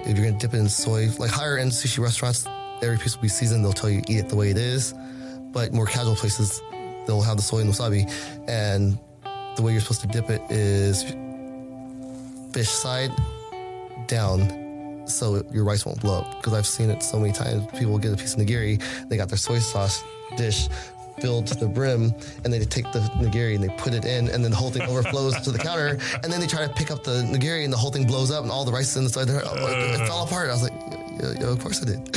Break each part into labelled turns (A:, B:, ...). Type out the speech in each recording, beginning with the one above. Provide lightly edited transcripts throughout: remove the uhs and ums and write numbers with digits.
A: if you're going to dip it in soy, like higher end sushi restaurants, every piece will be seasoned. They'll tell you eat it the way it is. But more casual places, they'll have the soy and wasabi. And the way you're supposed to dip it is fish side down so your rice won't blow up. Because I've seen it so many times. People get a piece of nigiri, they got their soy sauce dish filled to the brim, and they take the nigiri and they put it in, and then the whole thing overflows to the counter, and then they try to pick up the nigiri and the whole thing blows up and all the rice is inside there. It fell apart. I was like, yeah, of course it
B: did.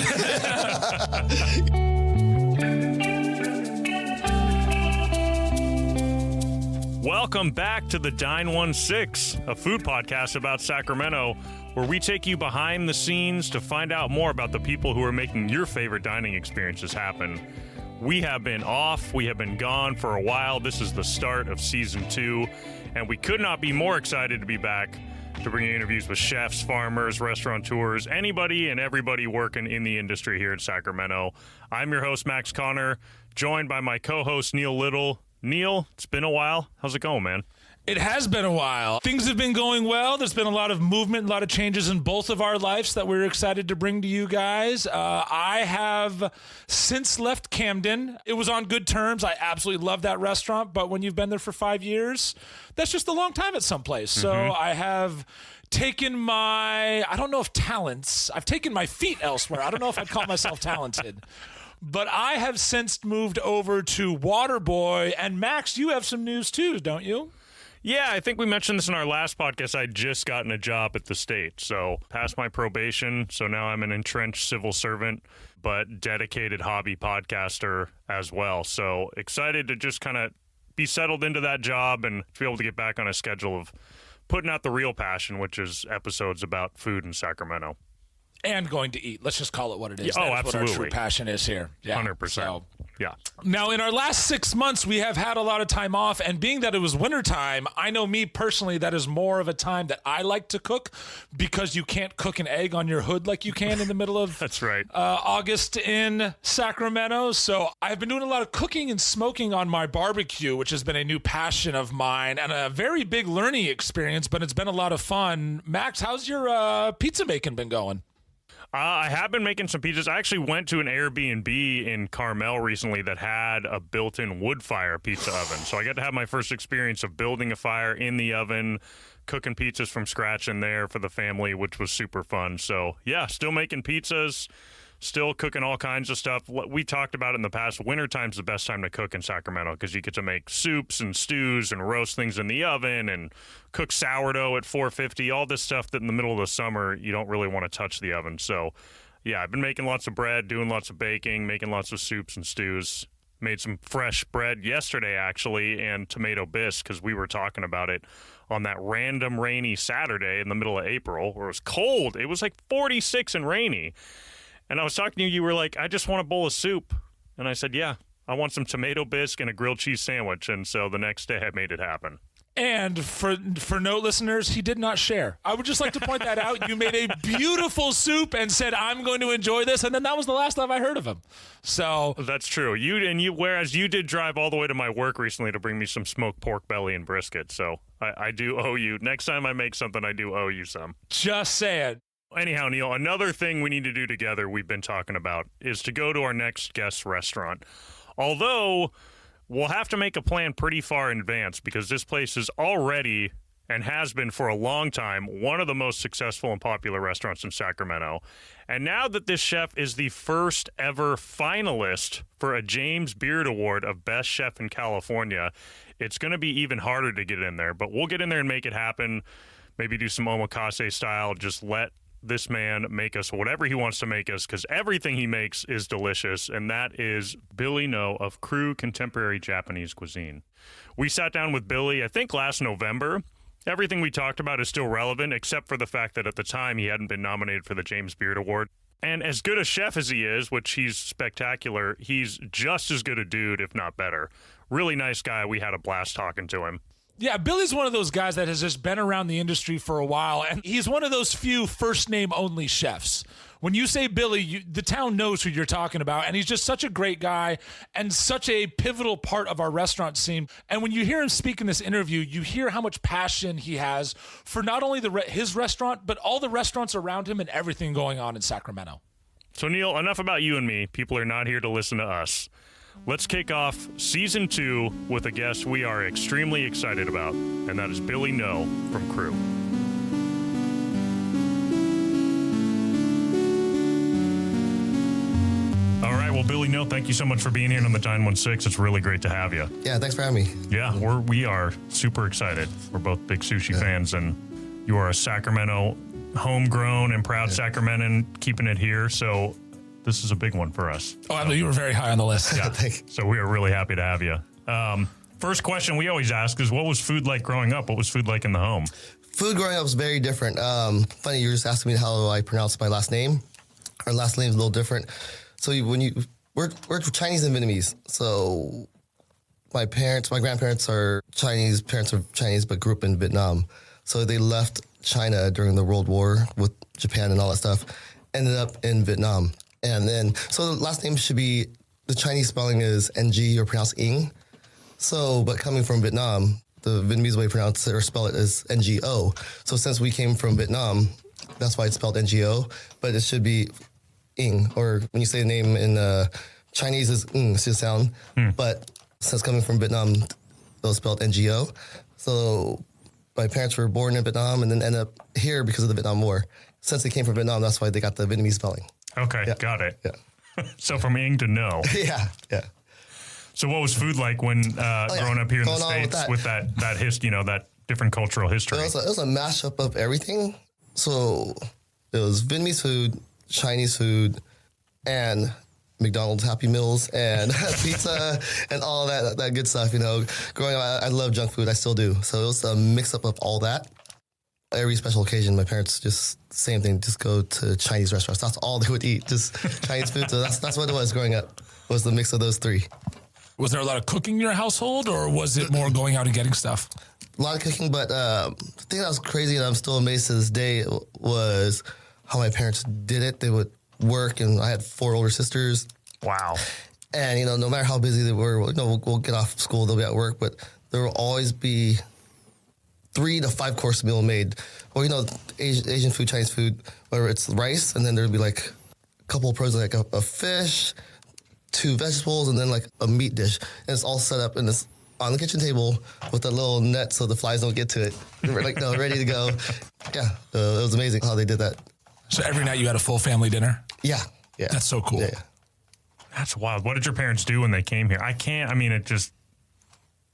B: Welcome back to the Dine 16, a food podcast about Sacramento, where we take you behind the scenes to find out more about the people who are making your favorite dining experiences happen. We have been off. We have been gone for a while. This is the start of season 2, and we could not be more excited to be back to bring you interviews with chefs, farmers, restaurateurs, anybody and everybody working in the industry here in Sacramento. I'm your host, Max Connor, joined by my co-host, Neil Little. Neil, it's been a while. How's it going, man?
C: It has been a while. Things have been going well. There's been a lot of movement, a lot of changes in both of our lives that we're excited to bring to you guys. I have since left Camden. It was on good terms. I absolutely love that restaurant. But when you've been there for 5 years, that's just a long time at some place. So I have taken I don't know if talents, I've taken my feet elsewhere. I don't know if I'd call myself talented. But I have since moved over to Waterboy. And Max, you have some news too, don't you?
B: Yeah, I think we mentioned this in our last podcast. I'd just gotten a job at the state, so passed my probation. So now I'm an entrenched civil servant, but dedicated hobby podcaster as well. So excited to just kind of be settled into that job and to be able to get back on a schedule of putting out the real passion, which is episodes about food in Sacramento.
C: And going to eat. Let's just call it what it is.
B: Yeah,
C: That's
B: absolutely.
C: what our true passion is here. Yeah,
B: 100%.
C: So.
B: Yeah.
C: Now, in our last 6 months, we have had a lot of time off, and being that it was wintertime, I know me personally, that is more of a time that I like to cook because you can't cook an egg on your hood like you can in the middle of
B: That's right.
C: August in Sacramento. So I've been doing a lot of cooking and smoking on my barbecue, which has been a new passion of mine and a very big learning experience, but it's been a lot of fun. Max, how's your pizza making been going?
B: I have been making some pizzas. I actually went to an Airbnb in Carmel recently that had a built-in wood fire pizza oven. So I got to have my first experience of building a fire in the oven, cooking pizzas from scratch in there for the family, which was super fun. So yeah, still making pizzas, still cooking all kinds of stuff. We talked about it in the past. Wintertime's the best time to cook in Sacramento because you get to make soups and stews and roast things in the oven and cook sourdough at 450, all this stuff that in the middle of the summer you don't really want to touch the oven. So yeah, I've been making lots of bread, doing lots of baking, making lots of soups and stews. Made some fresh bread yesterday, actually, and tomato bisque because we were talking about it on that random rainy Saturday in the middle of April where it was cold. It was like 46 and rainy. And I was talking to you, you were like, I just want a bowl of soup. And I said, yeah, I want some tomato bisque and a grilled cheese sandwich. And so the next day I made it happen.
C: And for note listeners, he did not share. I would just like to point that out. You made a beautiful soup and said, I'm going to enjoy this. And then that was the last time I heard of him. So
B: that's true. Whereas you did drive all the way to my work recently to bring me some smoked pork belly and brisket. So I do owe you. Next time I make something, I do owe you some.
C: Just saying.
B: Anyhow, Neil, another thing we need to do together we've been talking about is to go to our next guest restaurant. Although we'll have to make a plan pretty far in advance because this place is already and has been for a long time one of the most successful and popular restaurants in Sacramento. And now that this chef is the first ever finalist for a James Beard Award of Best Chef in California, it's going to be even harder to get in there. But we'll get in there and make it happen. Maybe do some omakase style, just let this man make us whatever he wants to make us because everything he makes is delicious, and that is Billy Ngo of Kru Contemporary Japanese Cuisine. We sat down with Billy, I think last November. Everything we talked about is still relevant, except for the fact that at the time he hadn't been nominated for the James Beard Award. And as good a chef as he is, which he's spectacular, he's just as good a dude, if not better. Really nice guy. We had a blast talking to him.
C: Yeah, Billy's one of those guys that has just been around the industry for a while, and he's one of those few first-name only chefs. When you say Billy, the town knows who you're talking about, and he's just such a great guy and such a pivotal part of our restaurant scene. And when you hear him speak in this interview, you hear how much passion he has for not only his restaurant, but all the restaurants around him and everything going on in Sacramento.
B: So, Neil, enough about you and me. People are not here to listen to us. Let's kick off season 2 with a guest we are extremely excited about, and that is Billy Ngo from Kru. All right, well, Billy Ngo, thank you so much for being here on the 916. It's really great to have you.
A: Yeah, thanks for having me.
B: Yeah, we are super excited. We're both big sushi fans, and you are a Sacramento homegrown and proud Sacramentan, keeping it here. So this is a big one for us.
C: Oh, I know you were very high on the list.
B: Yeah, so we are really happy to have you. First question we always ask is, what was food like growing up? What was food like in the home?
A: Food growing up was very different. Funny, you were just asking me how do I pronounce my last name. Our last name is a little different. So we're Chinese and Vietnamese. So my grandparents are Chinese, parents are Chinese, but grew up in Vietnam. So they left China during the World War with Japan and all that stuff, ended up in Vietnam. And then, so the last name should be, the Chinese spelling is Ng or pronounced Ing. So, but coming from Vietnam, the Vietnamese way to pronounce it or spell it is Ngo. So since we came from Vietnam, that's why it's spelled Ngo, but it should be Ing, or when you say the name in Chinese is Ng, it's just sound. But since coming from Vietnam, it was spelled Ngo. So my parents were born in Vietnam and then ended up here because of the Vietnam War. Since they came from Vietnam, that's why they got the Vietnamese spelling.
B: Okay,
A: Yeah.
B: got it.
A: Yeah.
B: So from Ing to No.
A: Yeah.
B: So what was food like when growing up here in the States with that that different cultural history?
A: It was a mashup of everything. So it was Vietnamese food, Chinese food, and McDonald's Happy Meals and pizza and all that good stuff. Growing up, I love junk food. I still do. So it was a mix-up of all that. Every special occasion, my parents just, same thing, just go to Chinese restaurants. That's all they would eat, just Chinese food. So that's what it was growing up, was the mix of those three.
C: Was there a lot of cooking in your household, or was it more going out and getting stuff?
A: A lot of cooking, but the thing that was crazy and I'm still amazed to this day was how my parents did it. They would work, and I had 4 older sisters.
B: Wow.
A: And, no matter how busy they were, we'll get off school, they'll be at work, but there will always be 3 to 5 course meal made. Or, Asian food, Chinese food, whether it's rice, and then there'd be like a couple of proteins, like a fish, 2 vegetables, and then like a meat dish. And it's all set up in this on the kitchen table with a little net so the flies don't get to it. We're ready to go. Yeah, it was amazing how they did that.
C: So every night you had a full family dinner?
A: Yeah.
C: That's so cool.
A: Yeah.
B: That's wild. What did your parents do when they came here?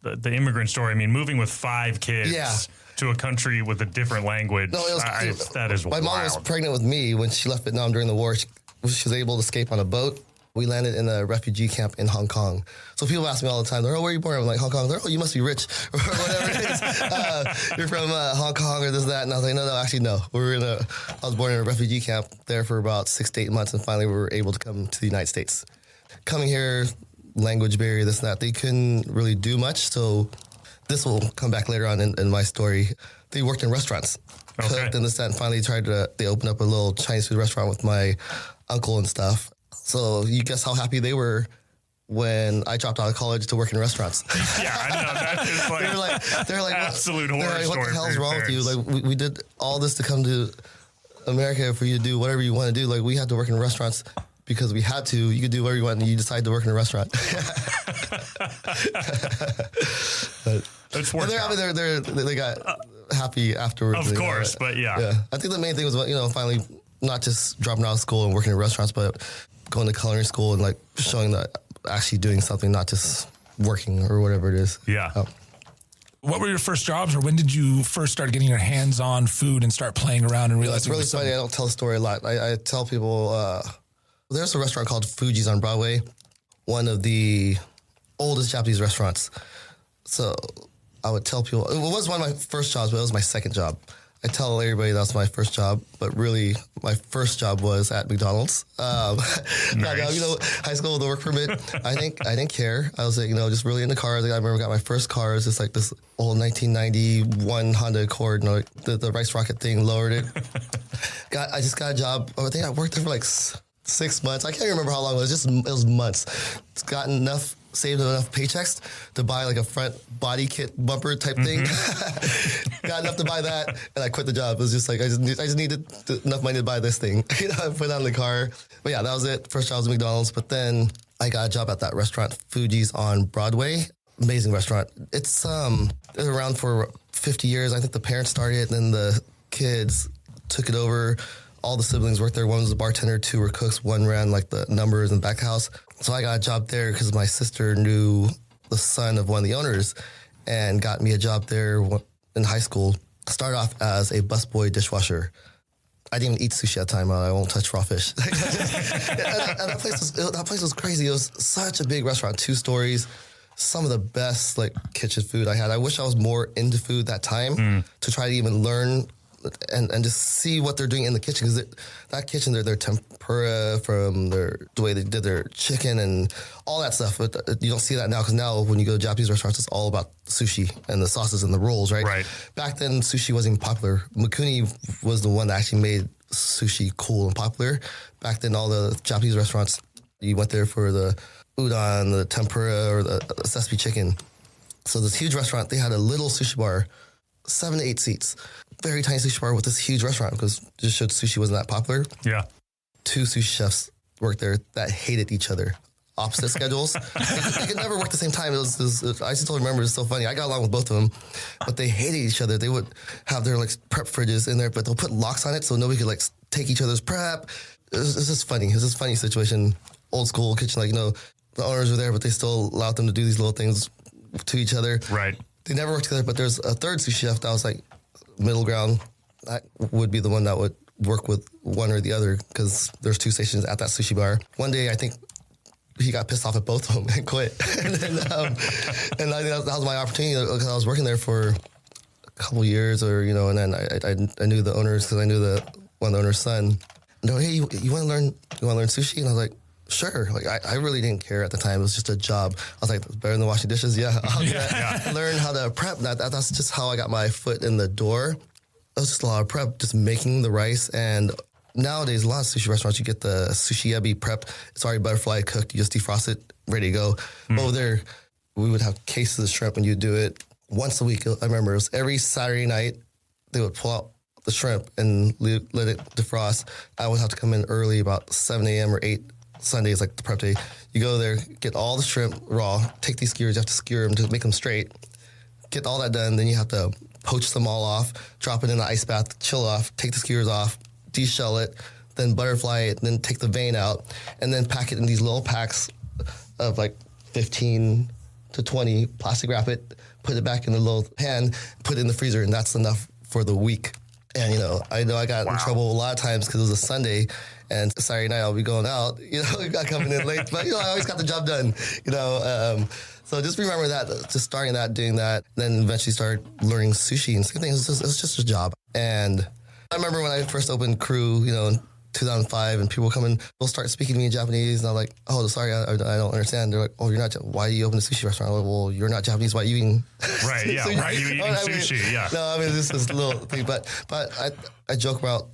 B: The immigrant story. Moving with 5 kids to a country with a different language.
A: No, it was
B: that is wild.
A: My mom was pregnant with me when she left Vietnam during the war. She was able to escape on a boat. We landed in a refugee camp in Hong Kong. So people ask me all the time, where are you born? I'm like, Hong Kong. They're, you must be rich or whatever it is. You're from Hong Kong or this, that. And I was like, no, actually, no. I was born in a refugee camp there for about 6 to 8 months. And finally we were able to come to the United States. Coming here, language barrier, this and that, they couldn't really do much. So this will come back later on in my story. They worked in restaurants.
B: Okay.
A: Cooked and this, that, and finally they opened up a little Chinese food restaurant with my uncle and stuff. So you guess how happy they were when I dropped out of college to work in restaurants.
B: Yeah, I know. That is
A: they're like
B: absolute horror story.
A: What the hell's wrong with you?
B: Parents.
A: Like we did all this to come to America for you to do whatever you want to do. Like we had to work in restaurants because we had to. You could do whatever you want, and you decided to work in a restaurant.
B: It's worked out.
A: They got happy afterwards.
B: Of course, but yeah.
A: I think the main thing was finally not just dropping out of school and working in restaurants, but going to culinary school and like showing that actually doing something, not just working or whatever it is.
B: Yeah.
C: What were your first jobs, or when did you first start getting your hands on food and start playing around and realizing?
A: It's really funny. I don't tell the story a lot. I tell people there's a restaurant called Fuji's on Broadway, one of the oldest Japanese restaurants. So I would tell people, it was one of my first jobs, but it was my second job. I tell everybody that's my first job, but really my first job was at McDonald's.
B: Nice.
A: High school with a work permit. I didn't care. I was like, just really into cars. Like, I remember I got my first car. It was just like this old 1991 Honda Accord. The rice rocket thing, lowered it. I just got a job. I think I worked there for like 6 months. I can't remember how long it was. It was months. It's gotten enough. Saved enough paychecks to buy like a front body kit bumper type thing. Got enough to buy that, and I quit the job. It was just like I just needed enough money to buy this thing. I put it on the car. But yeah, that was it. First job was McDonald's, but then I got a job at that restaurant, Fuji's on Broadway. Amazing restaurant. It's around for 50 years. I think the parents started it, and then the kids took it over. All the siblings worked there. One was a bartender, two were cooks, one ran like the numbers in the back house. So I got a job there because my sister knew the son of one of the owners and got me a job there in high school. Started off as a busboy dishwasher. I didn't even eat sushi at the time. I won't touch raw fish. and that place was crazy. It was such a big restaurant, 2 stories. Some of the best like kitchen food I had. I wish I was more into food that time to try to even learn and just see what they're doing in the kitchen, because that kitchen, their tempura, from the way they did their chicken and all that stuff. But you don't see that now, because now when you go to Japanese restaurants, it's all about sushi and the sauces and the rolls, right?
B: Right.
A: Back then, sushi wasn't even popular. Mikuni was the one that actually made sushi cool and popular. Back then, all the Japanese restaurants, you went there for the udon, the tempura, or the sesame chicken. So this huge restaurant, they had a little sushi bar, 7 to 8 seats. Very tiny sushi bar with this huge restaurant, because it just showed sushi wasn't that popular.
B: Yeah.
A: 2 sushi chefs worked there that hated each other. Opposite schedules. They could never work the same time. I still remember, it's so funny. I got along with both of them, but they hated each other. They would have their like prep fridges in there, but they'll put locks on it so nobody could like take each other's prep. It was just funny. It was this funny situation. Old school kitchen, the owners were there, but they still allowed them to do these little things to each other.
B: Right.
A: They never worked together, but there's a third sushi chef that was like middle ground. That would be the one that would work with one or the other, because there's 2 stations at that sushi bar. One day, I think he got pissed off at both of them and quit. and I think that was my opportunity, because I was working there for a couple years, and then I knew the owners, because I knew one of the owner's son. No, hey, you want to learn sushi? And I was like, sure. I really didn't care at the time. It was just a job. I was like, better than washing dishes. Yeah. Learn how to prep. That's just how I got my foot in the door. It was just a lot of prep, just making the rice. And nowadays, a lot of sushi restaurants, you get the sushi ebi prep. It's already butterfly cooked. You just defrost it, ready to go. Over there, we would have cases of shrimp, and you do it once a week. I remember it was every Saturday night, they would pull out the shrimp and let it defrost. I would have to come in early, about 7 a.m. or 8. Sunday is like the prep day. You go there, get all the shrimp raw, take these skewers, you have to skewer them to make them straight, get all that done, then you have to poach them all off, drop it in the ice bath, chill off, take the skewers off, de-shell it, then butterfly it, then take the vein out, and then pack it in these little packs of like 15 to 20, plastic wrap it, put it back in the little pan, put it in the freezer, and that's enough for the week. And, I got in trouble a lot of times because it was a Sunday, and Saturday night I'll be going out, got coming in late, but, I always got the job done, So just remember that, just starting that, doing that, then eventually started learning sushi, and same thing, it was just a job. And I remember when I first opened Kru, in 2005, and people come in, they'll start speaking to me in Japanese, and I'm like, oh, sorry, I don't understand. They're like, oh, you're not, why you open a sushi restaurant? I'm like, well, you're not Japanese, why are you eating?
B: Right, yeah, why are you eating sushi, yeah.
A: No, this is a little thing, but I joke about,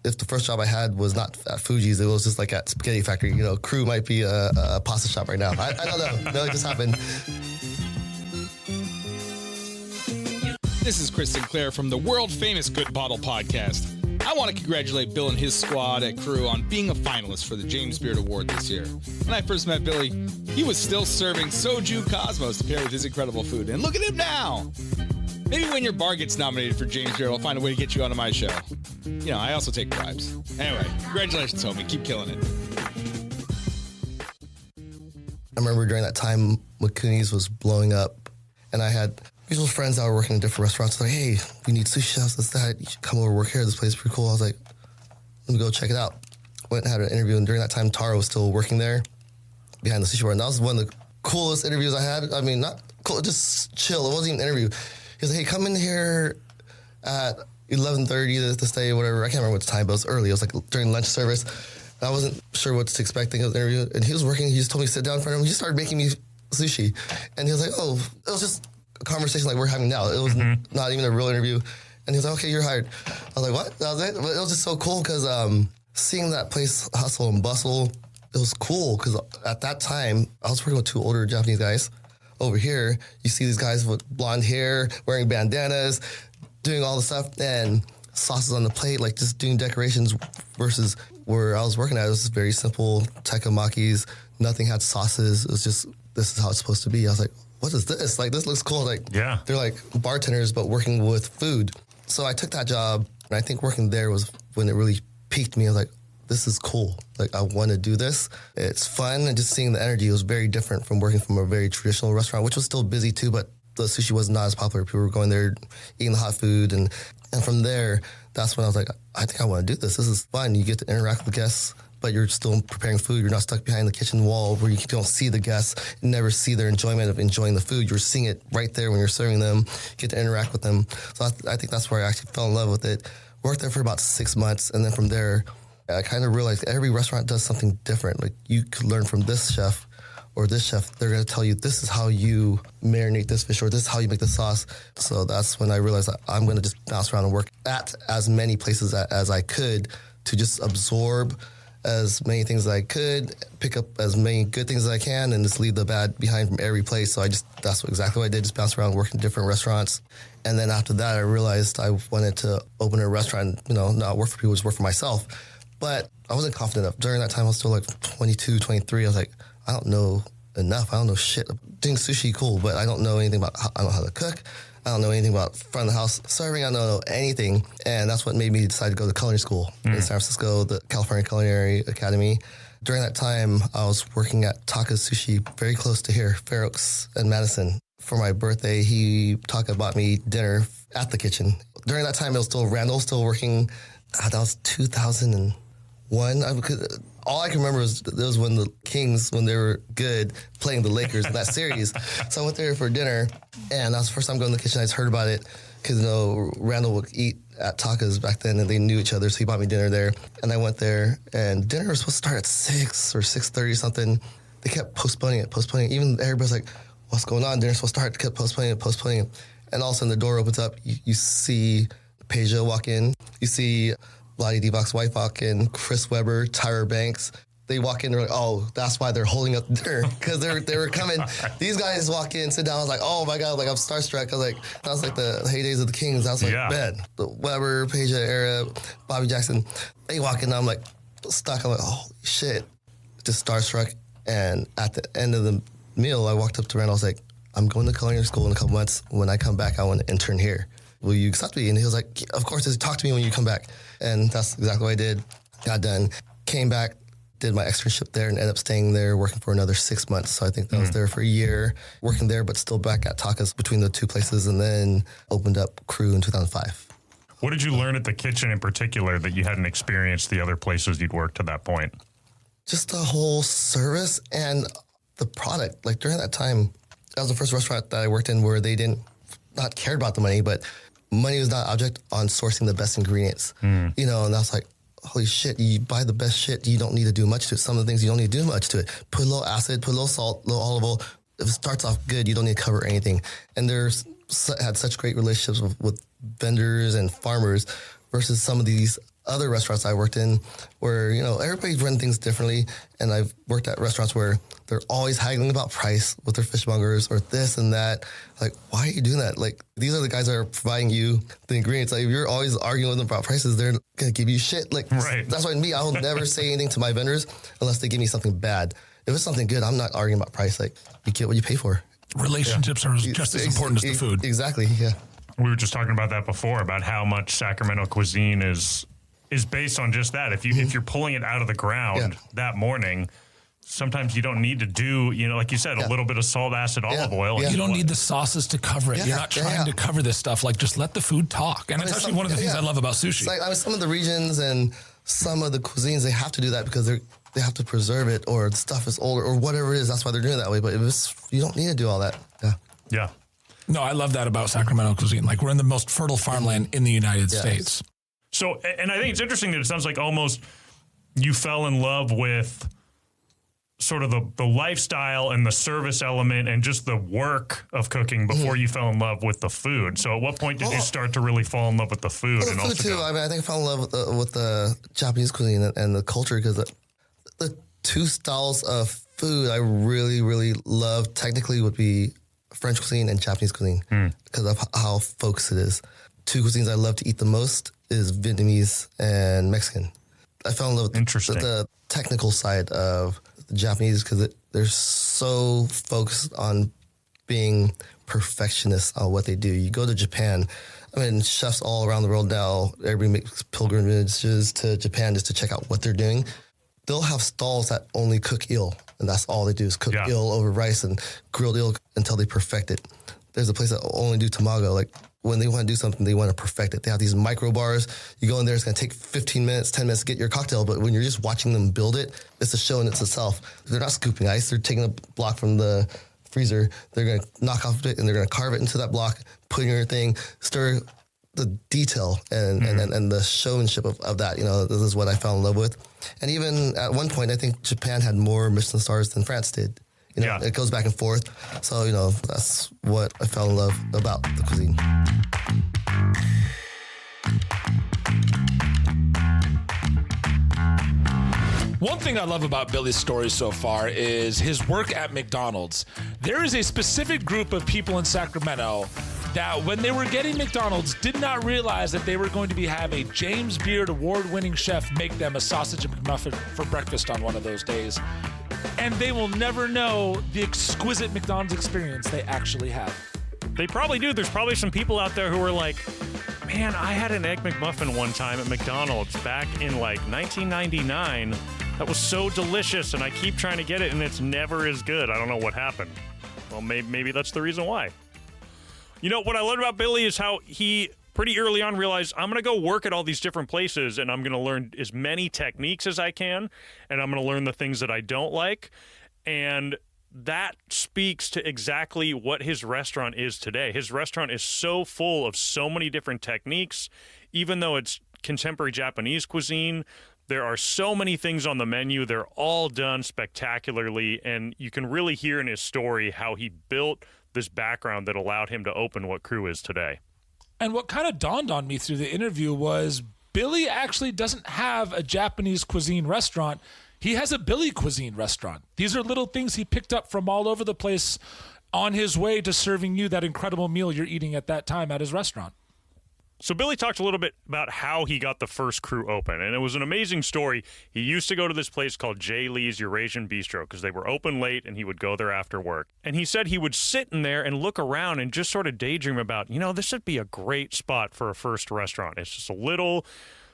A: if the first job I had was not at Fuji's, it was just like at Spaghetti Factory. Kru might be a pasta shop right now. I don't know. No, it just happened.
D: This is Chris Sinclair from the world-famous Good Bottle Podcast. I want to congratulate Bill and his squad at Kru on being a finalist for the James Beard Award this year. When I first met Billy, he was still serving Soju Cosmos to pair with his incredible food. And look at him now! Maybe when your bar gets nominated for James Beard, I'll find a way to get you onto my show. I also take bribes. Anyway, congratulations, homie. Keep killing it.
A: I remember during that time, Mikuni's was blowing up, and I had mutual friends that were working in different restaurants. Like, hey, we need sushi chefs, this, that. You should come over work here. This place is pretty cool. I was like, let me go check it out. Went and had an interview, and during that time, Taro was still working there behind the sushi bar, and that was one of the coolest interviews I had. I mean, not cool, just chill. It wasn't even an interview. He was like, hey, come in here at 11:30 to stay, whatever. I can't remember what the time, but it was early. It was like during lunch service. I wasn't sure what to expect of the interview. And he was working. He just told me to sit down in front of him. He just started making me sushi. And he was like, oh, it was just a conversation like we're having now. It was not even a real interview. And he was like, okay, you're hired. I was like, what? That was it? But it was just so cool because seeing that place hustle and bustle, it was cool because at that time, I was working with 2 older Japanese guys. Over here, you see these guys with blonde hair, wearing bandanas, doing all the stuff, and sauces on the plate, like just doing decorations versus where I was working at. It was very simple, takamakis, nothing had sauces. It was just, this is how it's supposed to be. I was like, what is this? Like, this looks cool. Like,
B: yeah,
A: they're like bartenders, but working with food. So I took that job, and I think working there was when it really piqued me. I was like, this is cool. Like, I want to do this. It's fun, and just seeing the energy was very different from working from a very traditional restaurant, which was still busy too, but the sushi was not as popular. People were going there, eating the hot food, and from there, that's when I was like, I think I want to do this. This is fun. You get to interact with guests, but you're still preparing food. You're not stuck behind the kitchen wall where you don't see the guests, you never see their enjoyment of enjoying the food. You're seeing it right there when you're serving them, get to interact with them. So I think that's where I actually fell in love with it. Worked there for about 6 months, and then from there, I kind of realized every restaurant does something different. Like, you could learn from this chef or this chef. They're going to tell you, this is how you marinate this fish, or this is how you make the sauce. So that's when I realized that I'm going to just bounce around and work at as many places as I could to just absorb as many things as I could, pick up as many good things as I can, and just leave the bad behind from every place. So that's exactly what I did, just bounce around, work in different restaurants. And then after that, I realized I wanted to open a restaurant, not work for people, just work for myself. But I wasn't confident enough. During that time, I was still like 22, 23. I was like, I don't know enough. I don't know shit. Doing sushi, cool, but I don't know anything about, I don't know how to cook. I don't know anything about front of the house serving. I don't know anything. And that's what made me decide to go to culinary school in San Francisco, the California Culinary Academy. During that time, I was working at Taka's Sushi, very close to here, Fair Oaks and Madison. For my birthday, Taka bought me dinner at the kitchen. During that time, it was still Randall, still working. That was 2001. All I can remember was when the Kings, when they were good, playing the Lakers in that series. So I went there for dinner, and that was the first time going to the kitchen. I just heard about it because, Randall would eat at Taka's back then, and they knew each other, so he bought me dinner there. And I went there, and dinner was supposed to start at 6 or 6:30 or something. They kept postponing it. Even everybody's like, what's going on? Dinner's supposed to start. They kept postponing it. And all of a sudden, the door opens up. You see Peja walk in. You see Lottie Devok's wife walk in, Chris Webber, Tyra Banks. They walk in, they're like, oh, that's why they're holding up the dinner, because they were coming. These guys walk in, sit down. I was like, oh my God, like I'm starstruck. I was like, that was like the heydays of the Kings. I was like, man, the Webber, Peja era, Bobby Jackson. They walk in, I'm like stuck. I'm like, oh shit, just starstruck. And at the end of the meal, I walked up to Randall. I was like, I'm going to culinary school in a couple months. When I come back, I want to intern here. Will you accept me? And he was like, of course, just talk to me when you come back. And that's exactly what I did. Got done, came back, did my externship there, and ended up staying there, working for another 6 months. So I think that was there for a year, working there, but still back at Taka's between the two places, and then opened up Kru in 2005.
B: What did you learn at the kitchen in particular that you hadn't experienced the other places you'd worked to that point?
A: Just the whole service and the product. Like, during that time, that was the first restaurant that I worked in where they not cared about the money, but money was not object on sourcing the best ingredients. And that's like, holy shit, you buy the best shit, you don't need to do much to it. Some of the things you don't need to do much to it. Put a little acid, put a little salt, a little olive oil. If it starts off good, you don't need to cover anything. And had such great relationships with vendors and farmers versus some of these other restaurants I worked in where, everybody's run things differently. And I've worked at restaurants where they're always haggling about price with their fishmongers or this and that. Like, why are you doing that? Like, these are the guys that are providing you the ingredients. Like, if you're always arguing with them about prices, they're going to give you shit. Like, That's why I will never say anything to my vendors unless they give me something bad. If it's something good, I'm not arguing about price. Like, you get what you pay for.
C: Relationships are just as important as the food.
A: Exactly, yeah.
B: We were just talking about that before, about how much Sacramento cuisine is based on just that. If you're pulling it out of the ground that morning, sometimes you don't need to do, like you said, a little bit of salt, acid, olive oil.
C: You don't need the sauces to cover it. You're not trying to cover this stuff. Like, just let the food talk. And it's actually one of the things I love about sushi.
A: It's like, some of the regions and some of the cuisines, they have to do that because they have to preserve it, or the stuff is older, or whatever it is. That's why they're doing it that way. But you don't need to do all that.
B: Yeah.
C: No, I love that about Sacramento cuisine. Like, we're in the most fertile farmland in the United States.
B: So, and I think it's interesting that it sounds like almost you fell in love with sort of the lifestyle and the service element and just the work of cooking before you fell in love with the food. So at what point did you start to really fall in love with the food?
A: Well, the food too. I mean, I think I fell in love with the Japanese cuisine and the culture, because the two styles of food I really, really love technically would be French cuisine and Japanese cuisine, because of how focused it is. Two cuisines I love to eat the most is Vietnamese and Mexican. I fell in love with the technical side of the Japanese, because they're so focused on being perfectionists on what they do. You go to Japan, I mean, chefs all around the world now, everybody makes pilgrimages to Japan just to check out what they're doing. They'll have stalls that only cook eel, and that's all they do is cook eel over rice and grilled eel until they perfect it. There's a place that only do tamago. Like, when they want to do something, they want to perfect it. They have these micro bars. You go in there, it's going to take 15 minutes, 10 minutes to get your cocktail. But when you're just watching them build it, it's a show in itself. They're not scooping ice. They're taking a block from the freezer. They're going to knock off it, and they're going to carve it into that block, put in your thing, stir the detail and the showmanship of that. You know, this is what I fell in love with. And even at one point, I think Japan had more Michelin stars than France did. You know, it goes back and forth. So, you know, that's what I fell in love about the cuisine.
C: One thing I love about Billy's story so far is his work at McDonald's. There is a specific group of people in Sacramento that, when they were getting McDonald's, did not realize that they were going to have a James Beard award-winning chef make them a sausage and McMuffin for breakfast on one of those days. And they will never know the exquisite McDonald's experience they actually have.
B: They probably do. There's probably some people out there who are like, man, I had an Egg McMuffin one time at McDonald's back in like 1999. That was so delicious, and I keep trying to get it, and it's never as good. I don't know what happened. Well, maybe that's the reason why. You know, what I learned about Billy is how he pretty early on realized, I'm going to go work at all these different places, and I'm going to learn as many techniques as I can, and I'm going to learn the things that I don't like. And that speaks to exactly what his restaurant is today. His restaurant is so full of so many different techniques. Even though it's contemporary Japanese cuisine, there are so many things on the menu. They're all done spectacularly, and you can really hear in his story how he built this background that allowed him to open what Kru is today.
C: And what kind of dawned on me through the interview was Billy actually doesn't have a Japanese cuisine restaurant. He has a Billy cuisine restaurant. These are little things he picked up from all over the place on his way to serving you that incredible meal you're eating at that time at his restaurant.
B: So Billy talked a little bit about how he got the first Kru open, and it was an amazing story. He used to go to this place called Jay Lee's Eurasian Bistro because they were open late, and he would go there after work. And he said he would sit in there and look around and just sort of daydream about, you know, this would be a great spot for a first restaurant. It's just a little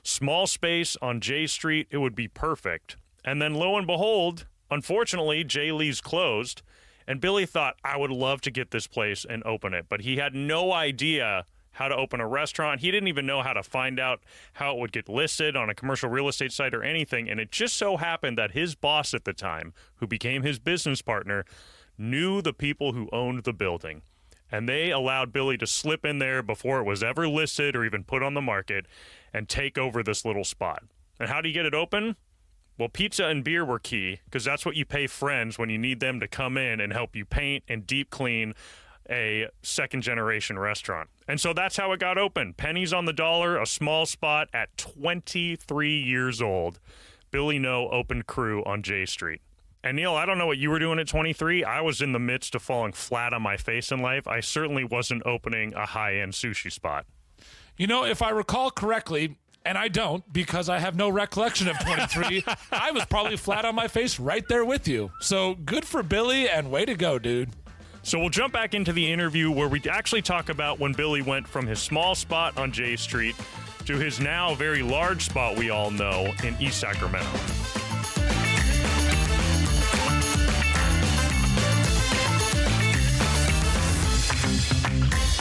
B: small space on J Street. It would be perfect. And then lo and behold, unfortunately, Jay Lee's closed, and Billy thought, I would love to get this place and open it. But he had no idea how to open a restaurant. He didn't even know how to find out how it would get listed on a commercial real estate site or anything. And it just so happened that his boss at the time, who became his business partner, knew the people who owned the building. And they allowed Billy to slip in there before it was ever listed or even put on the market and take over this little spot. And how do you get it open? Well, pizza and beer were key, because that's what you pay friends when you need them to come in and help you paint and deep clean a second-generation restaurant. And so that's how it got open. Pennies on the dollar, a small spot at 23 years old. Billy Ngo opened Kru on J Street. And Neil, I don't know what you were doing at 23. I was in the midst of falling flat on my face in life. I certainly wasn't opening a high-end sushi spot.
C: You know, if I recall correctly, and I don't because I have no recollection of 23, I was probably flat on my face right there with you. So good for Billy, and way to go, dude.
B: So we'll jump back into the interview where we actually talk about when Billy went from his small spot on J Street to his now very large spot we all know in East Sacramento.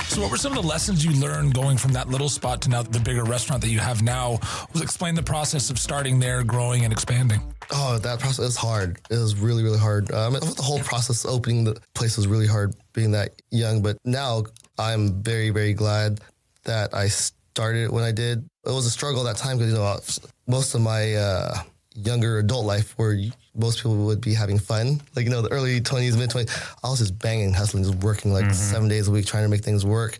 C: So what were some of the lessons you learned going from that little spot to now the bigger restaurant that you have now? Explain the process of starting there, growing, and expanding.
A: Oh, that process is hard. It was really, really hard. The whole process opening the place was really hard being that young. But now I'm very, very glad that I started when I did. It was a struggle at that time because, most of my younger adult life where most people would be having fun. Like, the early 20s, mid-20s, I was just banging, hustling, just working 7 days a week trying to make things work.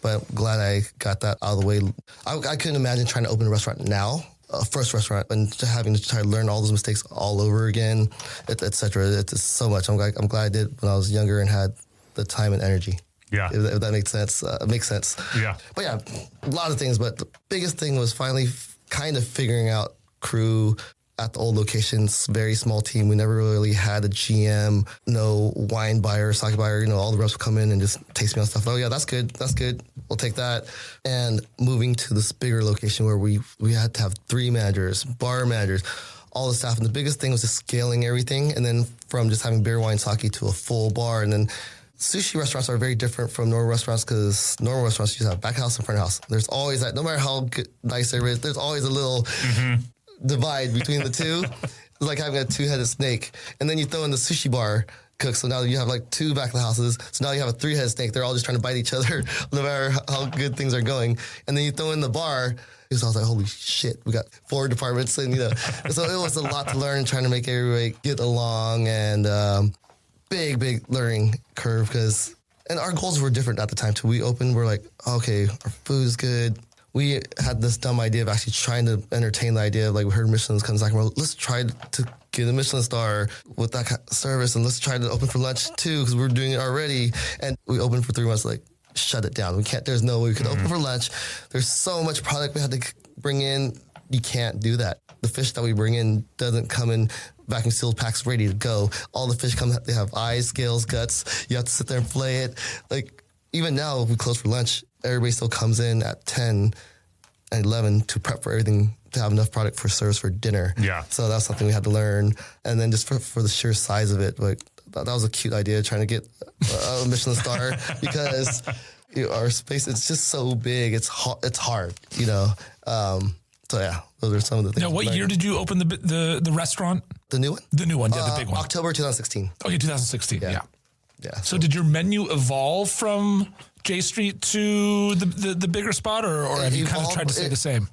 A: But I'm glad I got that out of the way. I couldn't imagine trying to open a restaurant now. First restaurant, and having to try to learn all those mistakes all over again, et cetera. It's so much. I'm glad I did when I was younger and had the time and energy.
C: Yeah.
A: If that makes sense. Makes sense.
C: Yeah.
A: But yeah, a lot of things. But the biggest thing was finally kind of figuring out crew at the old locations. Very small team. We never really had a GM, no wine buyer, sake buyer. All the reps would come in and just taste me on stuff. Oh yeah, that's good. That's good. We'll take that. And moving to this bigger location where we had to have 3 managers, bar managers, all the staff. And the biggest thing was just scaling everything. And then from just having beer, wine, sake to a full bar. And then sushi restaurants are very different from normal restaurants because normal restaurants, you just have back house and front house. There's always that, no matter how good, nice everybody is, there's always a little divide between the two. It's like having a 2-headed snake. And then you throw in the sushi bar cook. So now you have 2 back of the houses. So now you have a 3-headed snake. They're all just trying to bite each other no matter how good things are going. And then you throw in the bar. So I was like, holy shit, we got 4 departments. And, so it was a lot to learn, trying to make everybody get along, and big learning curve and our goals were different at the time too. We opened, we're like, okay, our food's good. We had this dumb idea of actually trying to entertain the idea of we heard Michelin's come to Sacramento. Let's try to get a Michelin star with that kind of service, and let's try to open for lunch too because we're doing it already. And we opened for 3 months, shut it down. We can't. There's no way we could open for lunch. There's so much product we had to bring in. You can't do that. The fish that we bring in doesn't come in vacuum sealed packs ready to go. All the fish come. They have eyes, scales, guts. You have to sit there and fillet it. Even now, if we close for lunch, everybody still comes in at 10 and 11 to prep for everything, to have enough product for service for dinner.
C: Yeah.
A: So that's something we had to learn. And then just for the sheer size of it, that was a cute idea, trying to get a Michelin star because our space, it's just so big. It's hard, So yeah, those are some of the things.
E: Now, what year did you open the restaurant?
A: The new one?
E: The new one, yeah, the big one.
A: October 2016.
E: Okay, 2016, yeah.
A: Yeah.
E: So did your menu evolve from J Street to the bigger spot, or have you kind of tried to stay the same?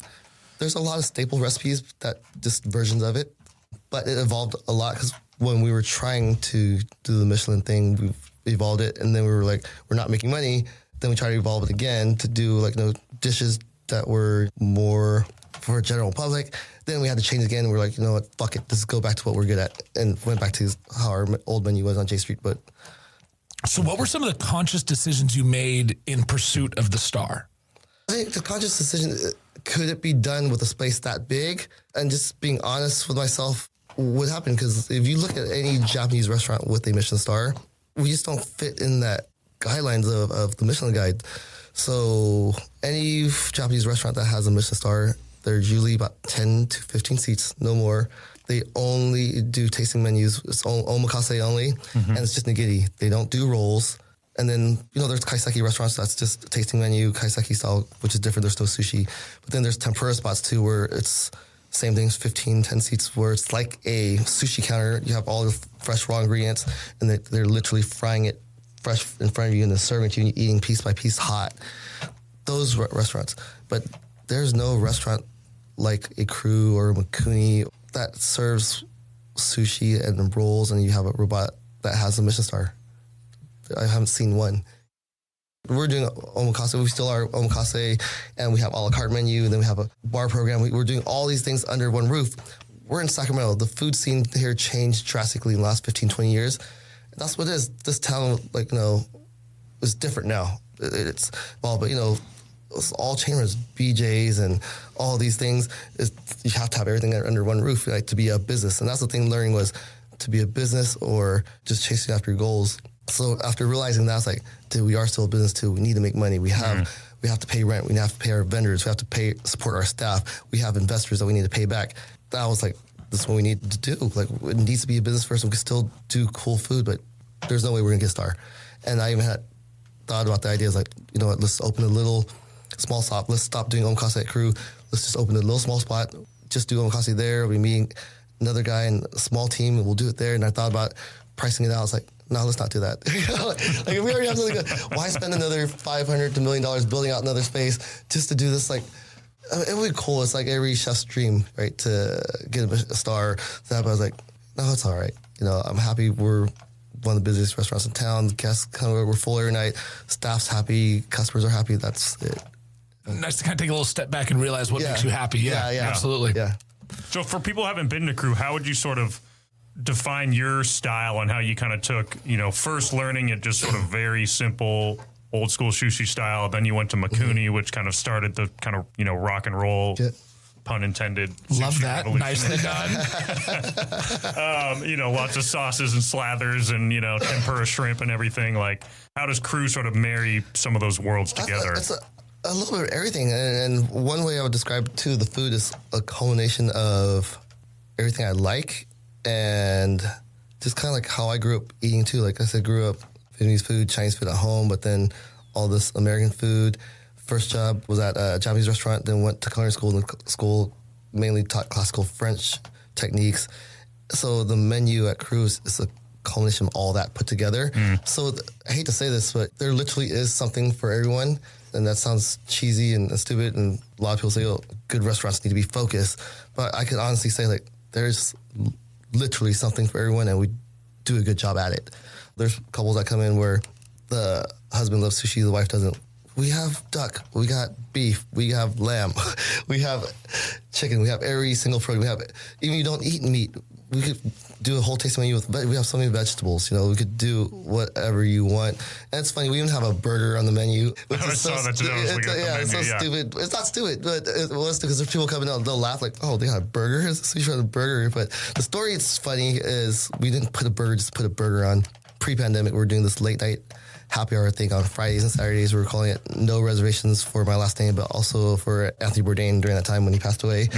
A: There's a lot of staple recipes, that just versions of it, but it evolved a lot because when we were trying to do the Michelin thing, we evolved it, and then we were like, we're not making money. Then we tried to evolve it again to do dishes that were more for general public. Then we had to change again. And we're like, you know what, fuck it, let's go back to what we're good at, and went back to how our old menu was on J Street. But
E: so what were some of the conscious decisions you made in pursuit of the star?
A: I think the conscious decision, could it be done with a space that big? And just being honest with myself would happen, because if you look at any Japanese restaurant with a Michelin star, we just don't fit in that guidelines of the Michelin guide. So any Japanese restaurant that has a Michelin star, there's usually about 10 to 15 seats, no more. They only do tasting menus. It's omakase only, and it's just nigiri. They don't do rolls. And then, there's kaiseki restaurants that's just a tasting menu, kaiseki style, which is different. There's no sushi. But then there's tempura spots too, where it's same things, 15, 10 seats, where it's like a sushi counter. You have all the fresh raw ingredients, and they're literally frying it fresh in front of you and then serving it to you, and you're eating piece by piece hot. Those restaurants. But there's no restaurant like a Kru or Mikuni that serves sushi and rolls, and you have a robot that has a Michelin star. I haven't seen one. We're doing omakase. We still are omakase, and we have a la carte menu, and then we have a bar program. We're doing all these things under one roof. We're in Sacramento. The food scene here changed drastically in the last 15, 20 years. That's what it is. This town, is different now. It's well, but it's all chain restaurants, BJ's, and all these things. You have to have everything under one roof, to be a business. And that's the thing learning was to be a business or just chasing after your goals. So after realizing that, it's like, dude, we are still a business too. We need to make money. We have to pay rent. We have to pay our vendors. We have to support our staff. We have investors that we need to pay back. That was like, this is what we need to do. It needs to be a business first. We can still do cool food, but there's no way we're gonna get a star. And I even had thought about the idea. Like, what, let's open a little small shop. Let's stop doing omakase at Kru. Let's just open a little small spot. Just do omakase there. We'll be meeting another guy and a small team, and we'll do it there. And I thought about pricing it out. I was like, no, let's not do that. Like if we already have something good, why spend another $500 to $1 million building out another space just to do this? Like, it would be cool. It's like every chef's dream, right? To get a star. So I was like, no, it's all right. I'm happy we're one of the busiest restaurants in town. The guests we're full every night. Staff's happy. Customers are happy. That's it.
E: Nice to kind of take a little step back and realize what makes you happy. Yeah, absolutely.
A: Yeah.
B: So for people who haven't been to Kru, how would you sort of define your style and how you kind of took, first learning it just sort of very simple, old school sushi style. Then you went to Mikuni, which kind of started the kind of, rock and roll, pun intended.
E: Love that.
B: Revolution.
E: Nicely done.
B: Lots of sauces and slathers and, tempura shrimp and everything. Like, how does Kru sort of marry some of those worlds together?
A: It's a little bit of everything. And one way I would describe, too, the food is a culmination of everything I like and just kind of like how I grew up eating, too. Like I said, grew up Vietnamese food, Chinese food at home, but then all this American food. First job was at a Japanese restaurant, then went to culinary school. School mainly taught classical French techniques. So the menu at Kru is a culmination of all that put together. So I hate to say this, but there literally is something for everyone. And that sounds cheesy and stupid. And a lot of people say, good restaurants need to be focused. But I could honestly say, like, there's literally something for everyone, and we do a good job at it. There's couples that come in where the husband loves sushi, the wife doesn't. We have duck, we got beef, we have lamb, we have chicken, we have every single protein. We have, even if you don't eat meat, we could do a whole tasting menu with, we have so many vegetables, we could do whatever you want. And it's funny, we even have a burger on the menu. Which
B: I saw that today.
A: It's so stupid. It's not stupid, but it was because there's people coming out, they'll laugh like, oh, they got a burger? Is sushi on a burger? But the story it's funny is we didn't put a burger, just put a burger on. Pre-pandemic, we were doing this late night happy hour thing on Fridays and Saturdays. We were calling it No Reservations for my last name, but also for Anthony Bourdain during that time when he passed away.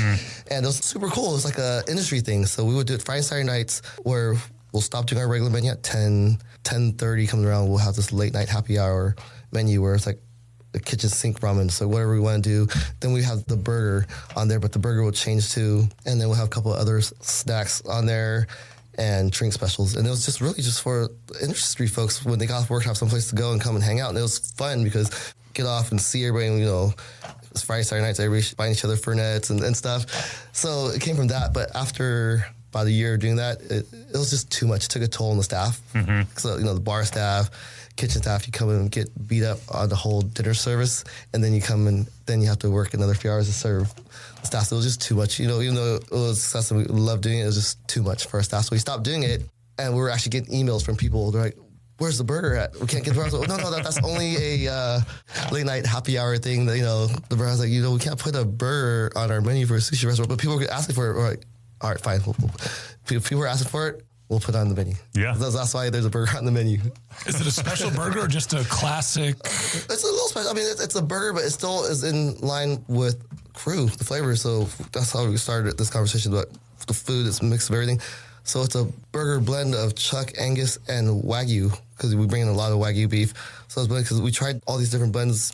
A: And it was super cool. It was like an industry thing. So we would do it Friday and Saturday nights where we'll stop doing our regular menu at 10:30 comes around. We'll have this late night happy hour menu where it's like the kitchen sink ramen. So whatever we want to do. Then we have the burger on there, but the burger will change too. And then we'll have a couple of other snacks on there and drink specials. And it was just really just for industry folks when they got off work, have some place to go and come and hang out. And it was fun because get off and see everybody, it's Friday, Saturday nights, everybody buying each other Fernets and stuff. So it came from that. But after about a year of doing that, it was just too much. It took a toll on the staff. So, the bar staff, kitchen staff, you come in and get beat up on the whole dinner service. And then you come in, then you have to work another few hours to serve the staff. So it was just too much. Even though it was successful, we loved doing it, it was just too much for our staff. So we stopped doing it. And we were actually getting emails from people. They're like, where's the burger at? We can't get the burger. No, that's only a late night happy hour thing. That, the brand's like, we can't put a burger on our menu for a sushi restaurant. But people were asking for it. We're like, all right, fine. People were asking for it. We'll put it on the menu. Yeah. That's why there's a burger on the menu.
E: Is it a special burger or just a classic?
A: It's a little special. I mean, it's a burger, but it still is in line with Kru, the flavor. So that's how we started this conversation about the food. It's a mix of everything. So it's a burger blend of chuck, Angus, and Wagyu, because we bring in a lot of Wagyu beef. So it's because we tried all these different blends,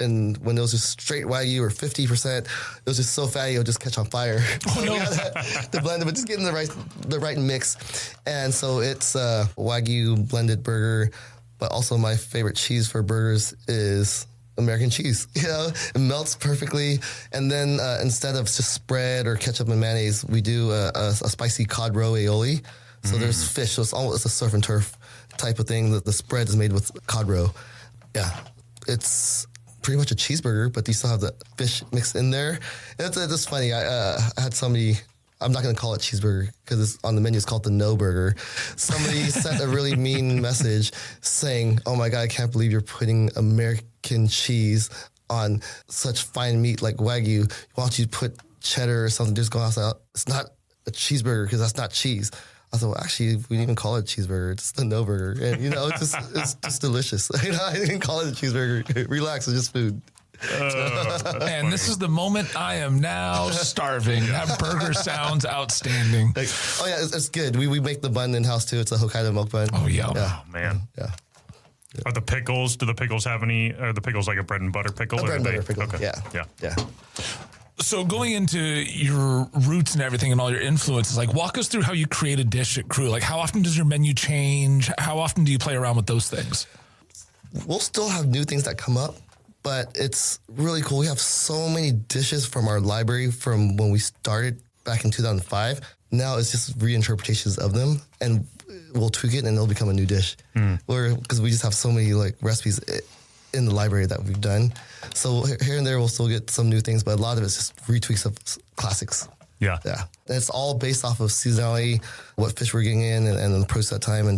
A: and when it was just straight Wagyu or 50%, it was just so fatty it would just catch on fire. Oh, no. We had to blend it, but just getting the right mix. And so it's a Wagyu blended burger, but also my favorite cheese for burgers is American cheese. It melts perfectly. And then instead of just spread or ketchup and mayonnaise, we do a spicy cod roe aioli. So there's fish, so it's a surf and turf type of thing. The spread is made with cod roe. Yeah, it's pretty much a cheeseburger, but you still have the fish mixed in there. And it's funny. I had somebody, I'm not going to call it cheeseburger because on the menu it's called the No Burger. Somebody sent a really mean message saying, oh my God, I can't believe you're putting American cheese on such fine meat like Wagyu. Why don't you put cheddar or something? Just go outside. It's not a cheeseburger because that's not cheese. I thought, well, actually, we didn't even call it a cheeseburger. It's the No Burger. And, it's just delicious. I didn't call it a cheeseburger. Relax, it's just food.
E: And this is the moment I am now starving. That burger sounds outstanding.
A: It's good. We make the bun in-house, too. It's a Hokkaido milk bun.
E: Oh, yeah.
B: Oh, man.
A: Yeah.
B: Are the pickles, do the pickles have any, are the pickles like a bread and butter pickle?
A: A bread and butter pickle,
B: okay.
A: Yeah.
E: So going into your roots and everything and all your influences, like walk us through how you create a dish at Kru. Like how often does your menu change? How often do you play around with those things?
A: We'll still have new things that come up, but it's really cool. We have so many dishes from our library from when we started back in 2005. Now it's just reinterpretations of them, and we'll tweak it and it'll become a new dish. Because we just have so many like recipes in the library that we've done. So here and there we'll still get some new things, but a lot of it's just retweaks of classics.
B: Yeah.
A: Yeah. And it's all based off of seasonality, what fish we're getting in and the process at time.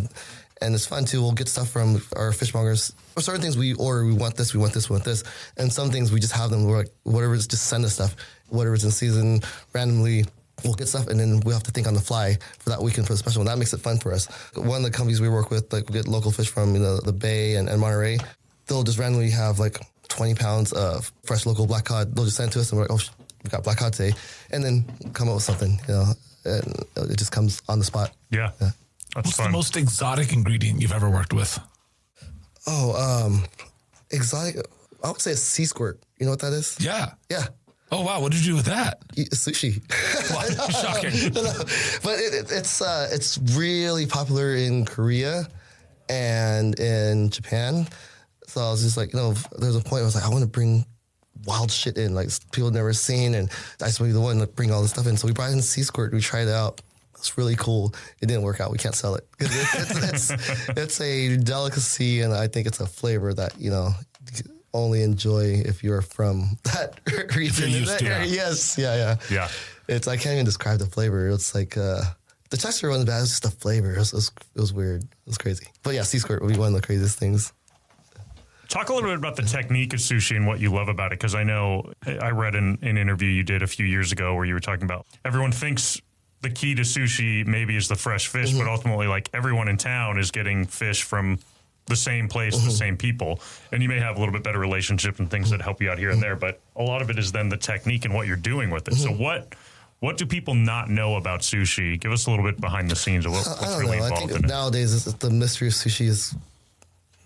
A: And it's fun too. We'll get stuff from our fishmongers. For certain things we order, we want this, we want this, we want this. And some things we just have them, we're like, whatever's, just send us stuff. Whatever's in season, randomly, we'll get stuff, and then we'll have to think on the fly for that weekend for the special. And that makes it fun for us. One of the companies we work with, like we get local fish from the Bay and Monterey, they'll just randomly have like 20 pounds of fresh local black cod. They'll just send it to us, and we're like, oh, we got black cod today. And then come up with something, and it just comes on the spot.
B: Yeah. That's
E: What's
B: fun.
E: the most exotic ingredient you've ever worked with?
A: Oh, exotic. I would say a sea squirt. You know what that is?
E: Yeah.
A: Yeah.
E: Oh, wow. What did you do with that?
A: Eat sushi.
E: Shocking.
A: No. But it's really popular in Korea and in Japan. So I was just like, there's a point I was like, I want to bring wild shit in, like people have never seen, and I just want to be the one to bring all this stuff in. So we brought in sea squirt. We tried it out. It's really cool. It didn't work out. We can't sell it. It's a delicacy, and I think it's a flavor that, you only enjoy if you're from that region.
E: If you're used to it.
A: Yes. Yeah.
B: Yeah.
A: I can't even describe the flavor. It's like, the texture wasn't bad. It was just the flavor. It was weird. It was crazy. But yeah, sea squirt would be one of the craziest things.
B: Talk a little bit about the technique of sushi and what you love about it, because I know I read an interview you did a few years ago where you were talking about everyone thinks the key to sushi maybe is the fresh fish, but ultimately, like, everyone in town is getting fish from the same place, the same people, and you may have a little bit better relationship and things that help you out here and there, but a lot of it is then the technique and what you're doing with it. So what do people not know about sushi? Give us a little bit behind the scenes of what's really involved
A: I think
B: in it.
A: nowadays the mystery of sushi is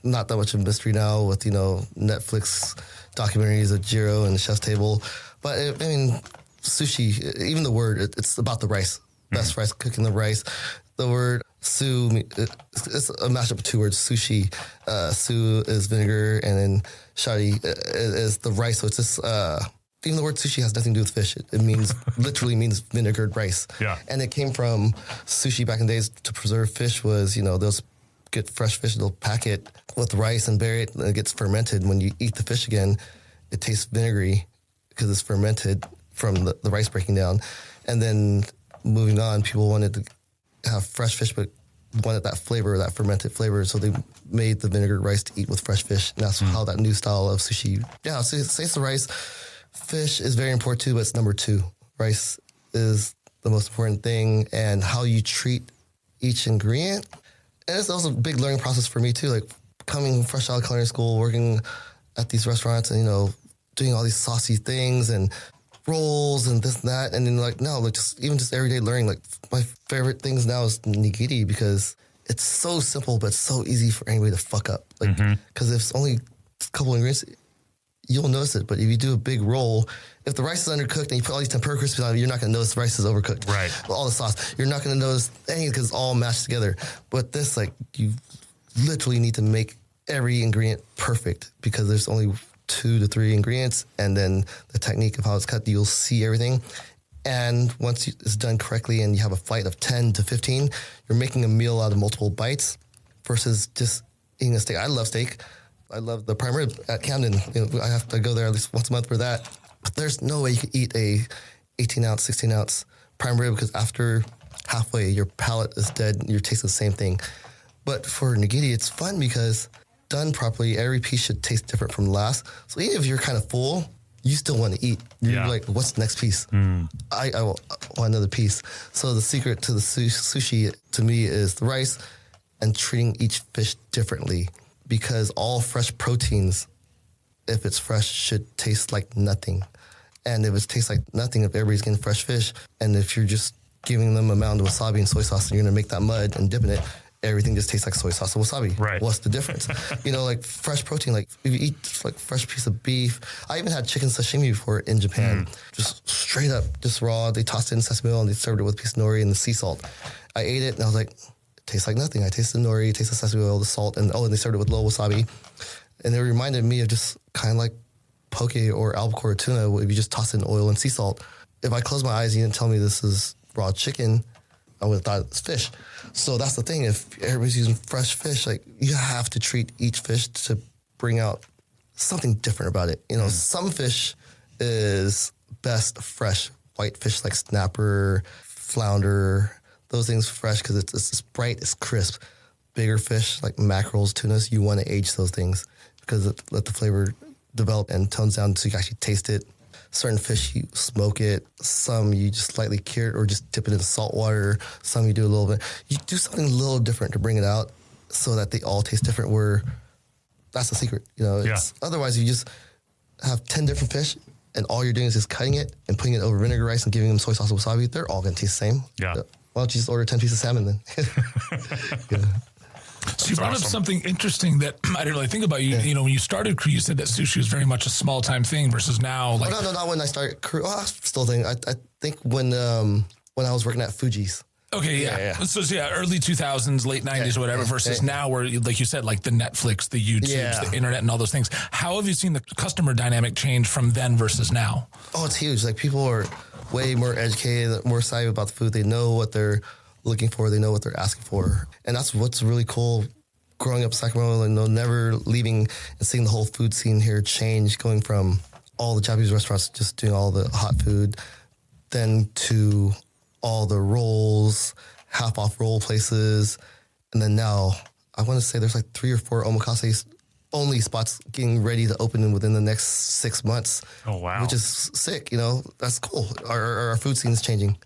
A: not that much of a mystery now with, Netflix documentaries of Jiro and the Chef's Table. But sushi, even the word, it's about the rice. Best rice, cooking the rice. The word su, it's a mashup of two words. Sushi, su is vinegar, and then shari is the rice. So it's just, even the word sushi has nothing to do with fish. It means, literally means vinegared rice.
B: Yeah.
A: And it came from sushi back in the days to preserve fish was, they'll get fresh fish, they'll pack it with rice and bury it, and it gets fermented. When you eat the fish again, it tastes vinegary because it's fermented from the rice breaking down. And then moving on, people wanted to have fresh fish, but wanted that flavor, that fermented flavor. So they made the vinegared rice to eat with fresh fish. And that's how that new style of sushi. Yeah, so it's the rice. Fish is very important too, but it's number two. Rice is the most important thing, and how you treat each ingredient. And it's also a big learning process for me too, like coming fresh out of culinary school, working at these restaurants and, doing all these saucy things and rolls and this and that. And then just everyday learning. Like my favorite things now is nigiri because it's so simple, but so easy for anybody to fuck up. Like, because if it's only a couple ingredients, you'll notice it. But if you do a big roll, if the rice is undercooked and you put all these tempura crispies on it, you're not going to notice the rice is overcooked.
B: Right.
A: All the sauce. You're not going to notice anything because it's all mashed together. But this, you literally need to make every ingredient perfect because there's only 2 to 3 ingredients. And then the technique of how it's cut, you'll see everything. And once it's done correctly and you have a flight of 10 to 15, you're making a meal out of multiple bites versus just eating a steak. I love steak. I love the prime rib at Camden. I have to go there at least once a month for that. But there's no way you could eat a 18-ounce, 16-ounce prime rib because after halfway, your palate is dead. You're tasting the same thing. But for nigiri, it's fun because done properly, every piece should taste different from the last. So even if you're kind of full, you still want to eat. You're like, what's the next piece? I want another piece. So the secret to the sushi, to me, is the rice and treating each fish differently because all fresh proteins, if it's fresh, should taste like nothing. And if it tastes like nothing, if everybody's getting fresh fish, and if you're just giving them a mound of wasabi and soy sauce and you're going to make that mud and dip in it, everything just tastes like soy sauce and wasabi.
B: Right.
A: What's the difference? Like fresh protein, like if you eat like fresh piece of beef. I even had chicken sashimi before in Japan. Just straight up, just raw. They tossed it in sesame oil and they served it with a piece of nori and the sea salt. I ate it and I was like, it tastes like nothing. I tasted the nori, tasted the sesame oil, the salt, and they served it with low wasabi. And it reminded me of just kind of like poke or albacore tuna if you just toss it in oil and sea salt. If I close my eyes and you didn't tell me this is raw chicken, I would have thought it's fish. So that's the thing. If everybody's using fresh fish, like you have to treat each fish to bring out something different about it. Some fish is best fresh. White fish like snapper, flounder, those things fresh because it's bright, it's crisp. Bigger fish like mackerels, tunas, you want to age those things because let the flavor develop and tones down so you can actually taste it. Certain fish, you smoke it. Some you just lightly cure it or just dip it in salt water. Some you do a little bit. You do something a little different to bring it out so that they all taste different where that's the secret. Otherwise you just have 10 different fish and all you're doing is just cutting it and putting it over vinegar rice and giving them soy sauce and wasabi. They're all going to taste the same.
B: Yeah.
A: Why don't you just order 10 pieces of salmon then? Yeah.
E: So you brought up something interesting that I didn't really think about. When you started Kru, you said that sushi was very much a small time thing versus now. Like,
A: no, not when I started Kru. Oh, I still think. I think when I was working at Fuji's.
E: Okay, yeah. So early 2000s, late 90s or whatever versus now where, like you said, like the Netflix, the YouTubes, the internet and all those things. How have you seen the customer dynamic change from then versus now? Oh,
A: it's huge. Like people are way more educated, more savvy about the food. They know what they're looking for. They know what they're asking for. And that's what's really cool growing up in Sacramento and never leaving and seeing the whole food scene here change, going from all the Japanese restaurants just doing all the hot food, then to all the rolls, half off roll places. And then now I want to say there's like 3 or 4 omakase only spots getting ready to open within the next 6 months.
B: Oh, wow.
A: Which is sick. That's cool. Our food scene is changing.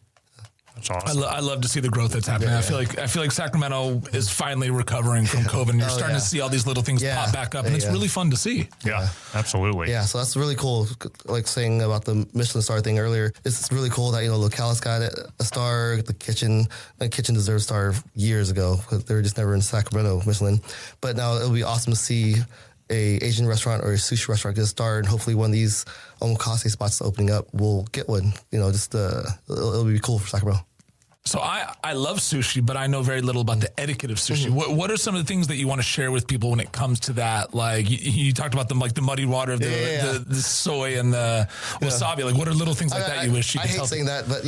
B: That's awesome.
E: I love to see the growth that's happening.
A: Yeah.
E: I feel like Sacramento is finally recovering from COVID. And you're starting to see all these little things pop back up, and it's really fun to see.
B: Yeah, absolutely.
A: Yeah, so that's really cool. Like saying about the Michelin star thing earlier, it's really cool that Localis got a star. The kitchen deserved a star years ago because they were just never in Sacramento Michelin. But now it'll be awesome to see a Asian restaurant or a sushi restaurant get a star, and hopefully one of these omakase spots opening up will get one. It'll be cool for Sacramento.
E: So I love sushi, but I know very little about the etiquette of sushi.
A: Mm-hmm.
E: What are some of the things that you want to share with people when it comes to that? Like you talked about the muddy water of the soy and the wasabi. Like what are little things like that you wish you could tell?
A: I hate saying that, but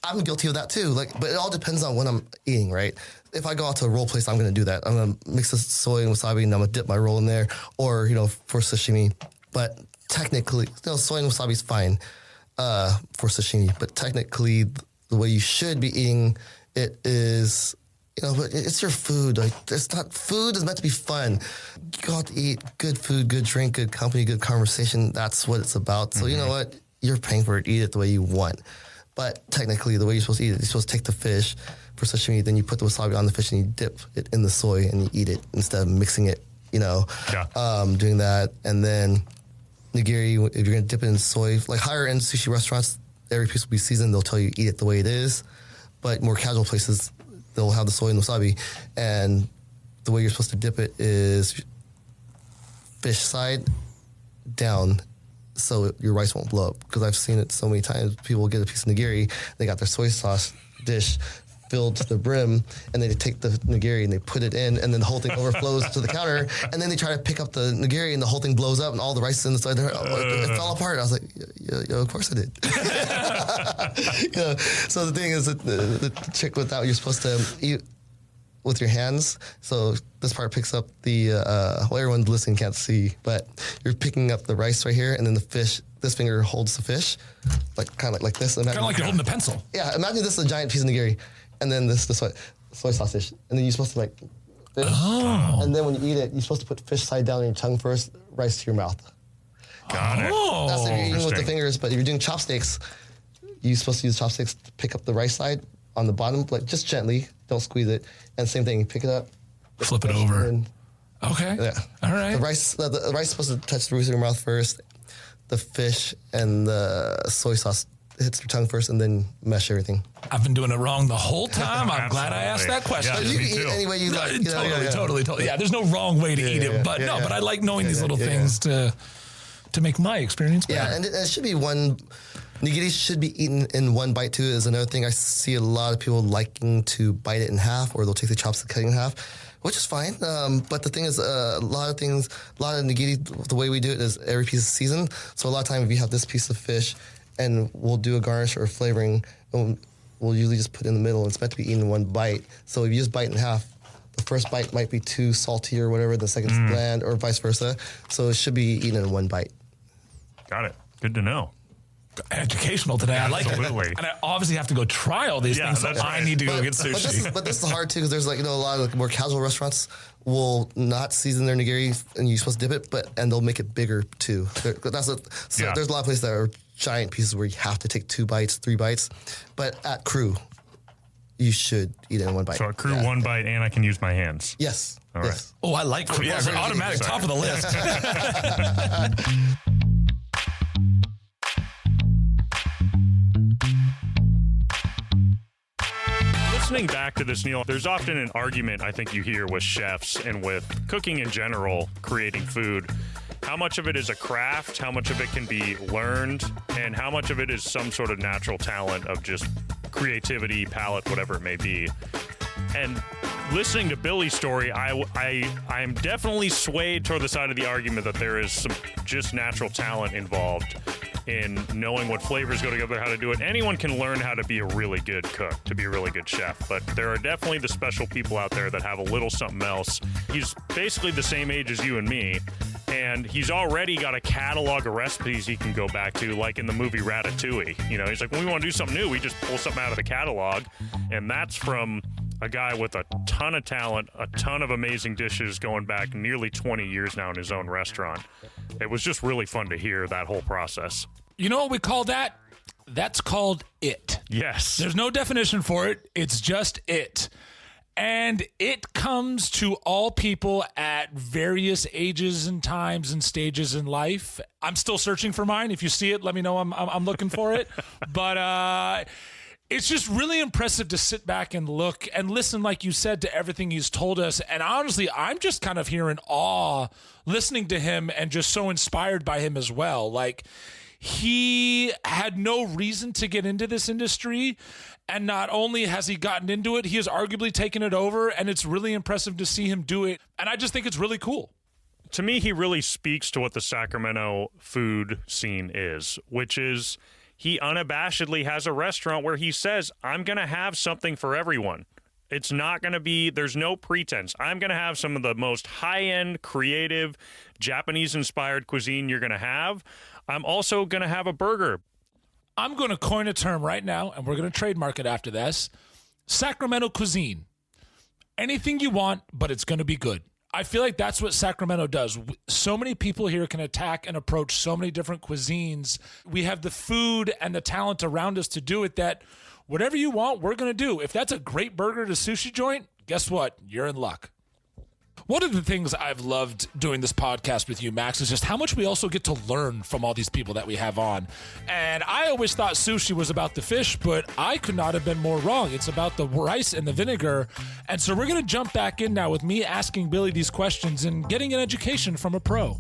A: I'm guilty of that too. But it all depends on what I'm eating, right? If I go out to a roll place, I'm going to do that. I'm going to mix the soy and wasabi and I'm going to dip my roll in there, or for sashimi. But technically, soy and wasabi is fine for sashimi. But technically, the way you should be eating it is, but it's your food. Like food is meant to be fun. You go out to eat good food, good drink, good company, good conversation. That's what it's about. So you know what? You're paying for it. Eat it the way you want. But technically, the way you're supposed to eat it, you're supposed to take the fish for sashimi, then you put the wasabi on the fish and you dip it in the soy and you eat it instead of mixing it, doing that. And then nigiri, if you're going to dip it in soy, like higher end sushi restaurants, every piece will be seasoned. They'll tell you eat it the way it is. But more casual places, they'll have the soy and wasabi. And the way you're supposed to dip it is fish side down so your rice won't blow up. Because I've seen it so many times. People will get a piece of nigiri, they got their soy sauce dish filled to the brim, and they take the nigiri and they put it in, and then the whole thing overflows to the counter, and then they try to pick up the nigiri and the whole thing blows up and all the rice is inside there. It fell apart. I was like, yeah, of course it did. So the thing is that the trick with that, you're supposed to eat with your hands. So this part picks up the, everyone listening can't see, but you're picking up the rice right here, and then the fish, this finger holds the fish, kind of like this.
E: Kind of like you're holding a pencil.
A: Yeah, imagine this is a giant piece of nigiri, and then this soy sausage, and then you're supposed to this. Oh. And then when you eat it, you're supposed to put fish side down on your tongue first, rice to your mouth.
B: Got it.
A: That's if you're eating with the fingers, but if you're doing chopsticks, you're supposed to use chopsticks to pick up the rice side on the bottom, just gently, don't squeeze it. And same thing, you pick it up,
E: flip it over. Okay.
A: Yeah.
E: All right.
A: The rice is supposed to touch the roof of your mouth first. The fish and the soy sauce hits your tongue first and then mesh everything.
E: I've been doing it wrong the whole time. I'm glad I asked that question.
B: Yeah,
A: But you
B: me
A: can eat
B: too.
A: it any way you like. You know,
E: Totally. Yeah, there's no wrong way to eat it, but but I like knowing these little things to make my experience better.
A: Yeah, and it should be one. Nigiri should be eaten in one bite too. Is another thing I see a lot of people liking to bite it in half, or they'll take the chopstick cutting in half, which is fine. But the thing is, a lot of nigiri, the way we do it is every piece is seasoned. So a lot of time, if you have this piece of fish, and we'll do a garnish or a flavoring, we'll usually just put it in the middle. It's meant to be eaten in one bite. So if you just bite in half, the first bite might be too salty or whatever, the second's bland, or vice versa. So it should be eaten in one bite.
B: Got it. Good to know.
E: Educational today. I like it.
B: Absolutely.
E: And I obviously have to go try all these things, so
B: that's
E: I
B: right.
E: need to go get sushi.
A: But this is hard too, because there's a lot of more casual restaurants will not season their nigiri, and you're supposed to dip it, and they'll make it bigger too. There's a lot of places that are giant pieces where you have to take 2 bites, 3 bites, but at Kru, you should eat it in one bite.
B: So at Kru, 1 bite, and I can use my hands.
A: Yes.
B: All
A: yes.
E: Oh, I like Kru. Yeah, automatic top of the list.
B: Listening back to this, Neil, there's often an argument I think you hear with chefs and with cooking in general, creating food. How much of it is a craft, how much of it can be learned, and how much of it is some sort of natural talent of just creativity, palate, whatever it may be. And listening to Billy's story, I'm definitely swayed toward the side of the argument that there is some just natural talent involved in knowing what flavors go together, how to do it. Anyone can learn how to be a really good cook, to be a really good chef, but there are definitely the special people out there that have a little something else. He's basically the same age as you and me, and he's already got a catalog of recipes he can go back to, like in the movie Ratatouille. You know, he's like, when we want to do something new, we just pull something out of the catalog, and that's from a guy with a ton of talent, a ton of amazing dishes going back nearly 20 years now in his own restaurant. It was just really fun to hear that whole process.
E: You know what we call that? That's called it.
B: Yes.
E: There's no definition for it. It's just it. And it comes to all people at various ages and times and stages in life. I'm still searching for mine. If you see it, let me know I'm looking for it. But it's just really impressive to sit back and look and listen, like you said, to everything he's told us. And honestly, I'm just kind of here in awe listening to him and just so inspired by him as well. Like, he had no reason to get into this industry. And not only has he gotten into it, he has arguably taken it over. And it's really impressive to see him do it. And I just think it's really cool.
B: To me, he really speaks to what the Sacramento food scene is, which is he unabashedly has a restaurant where he says, I'm going to have something for everyone. It's not going to be, there's no pretense. I'm going to have some of the most high-end, creative, Japanese-inspired cuisine you're going to have. I'm also going to have a burger.
E: I'm going to coin a term right now, and we're going to trademark it after this. Sacramento cuisine. Anything you want, but it's going to be good. I feel like that's what Sacramento does. So many people here can attack and approach so many different cuisines. We have the food and the talent around us to do it that whatever you want, we're going to do. If that's a great burger at a sushi joint, guess what? You're in luck. One of the things I've loved doing this podcast with you, Max, is just how much we also get to learn from all these people that we have on. And I always thought sushi was about the fish, but I could not have been more wrong. It's about the rice and the vinegar. And so we're going to jump back in now with me asking Billy these questions and getting an education from a pro.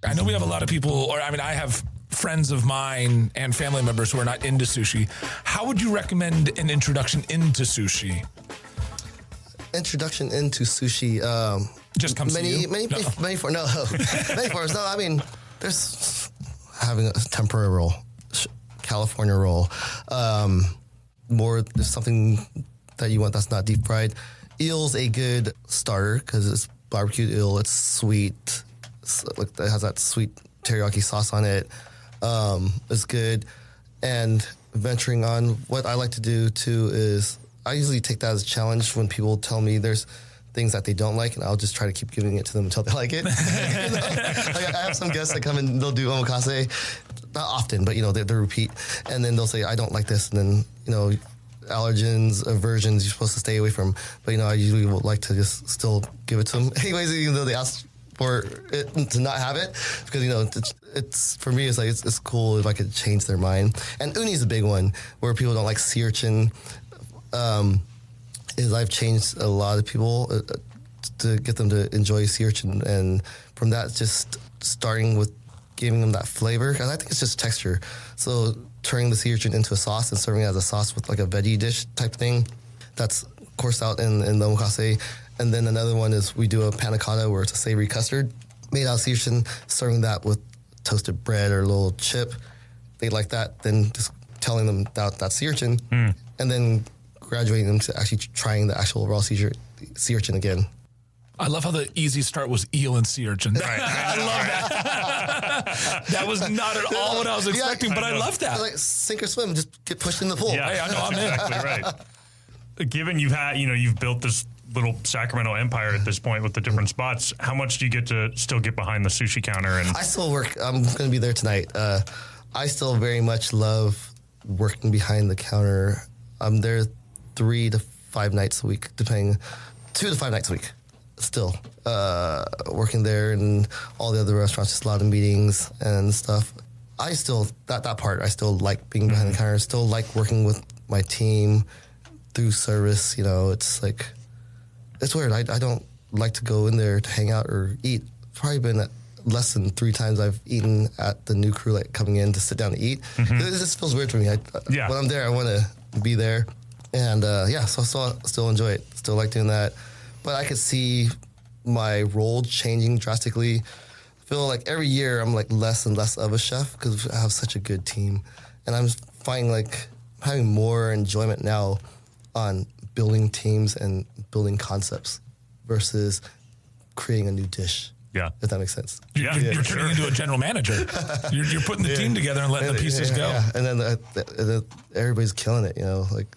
E: I know we have a lot of people, I have friends of mine and family members who are not into sushi. How would you recommend an introduction into sushi?
A: Introduction into sushi.
E: Just comes to you?
A: Many forms. No, I mean, there's having a tempura roll, California roll. There's something that you want that's not deep fried. Eel's a good starter because it's barbecued eel. It's sweet. It has that sweet teriyaki sauce on it. Is good. And venturing on, what I like to do too is I usually take that as a challenge when people tell me there's things that they don't like, and I'll just try to keep giving it to them until they like it. Like I have some guests that come and they'll do omakase, not often, but they repeat, and then they'll say I don't like this, and then allergens, aversions you're supposed to stay away from. But I usually would like to just still give it to them anyways, even though they ask for it to not have it because, you know, it's for me, it's like, it's cool if I could change their mind. And uni's a big one where people don't like sea urchin. Is I've changed a lot of people to get them to enjoy sea urchin. And from that, just starting with giving them that flavor. Cause I think it's just texture. So turning the sea urchin into a sauce and serving it as a sauce with like a veggie dish type thing. That's coursed out in the omakase. And then another one is we do a panna cotta where it's a savory custard made out of sea urchin, serving that with toasted bread or a little chip. They like that. Then just telling them that sea urchin and then graduating them to actually trying the actual raw sea urchin again.
E: I love how the easy start was eel and sea urchin.
B: Right.
E: I love that. That was not at all what I was expecting, but I love that.
A: Like sink or swim, just get pushed in the pool.
B: Yeah,
E: Hey, I know, I'm in.
B: exactly right. Given you've built this little Sacramento empire at this point with the different spots, how much do you get to still get behind the sushi counter? And
A: I still work. I'm going to be there tonight. I still very much love working behind the counter. I'm there 3 to 5 nights a week, depending, 2 to 5 nights a week. Still working there and all the other restaurants, just a lot of meetings and stuff. I still that part. I still like being behind the counter. Still like working with my team through service. You know, it's like it's weird. I don't like to go in there to hang out or eat. Probably been less than 3 times I've eaten at the new crew, like coming in to sit down to eat. It just feels weird for me. When I'm there, I want to be there, and so still enjoy it. Still like doing that. But I could see my role changing drastically. I feel like every year I'm like less and less of a chef because I have such a good team. And I'm finding like having more enjoyment now on building teams and building concepts versus creating a new dish.
B: Yeah.
A: If that makes sense.
E: You're turning into a general manager. You're putting the team together and letting the pieces go.
A: Yeah. And then everybody's killing it, you know, like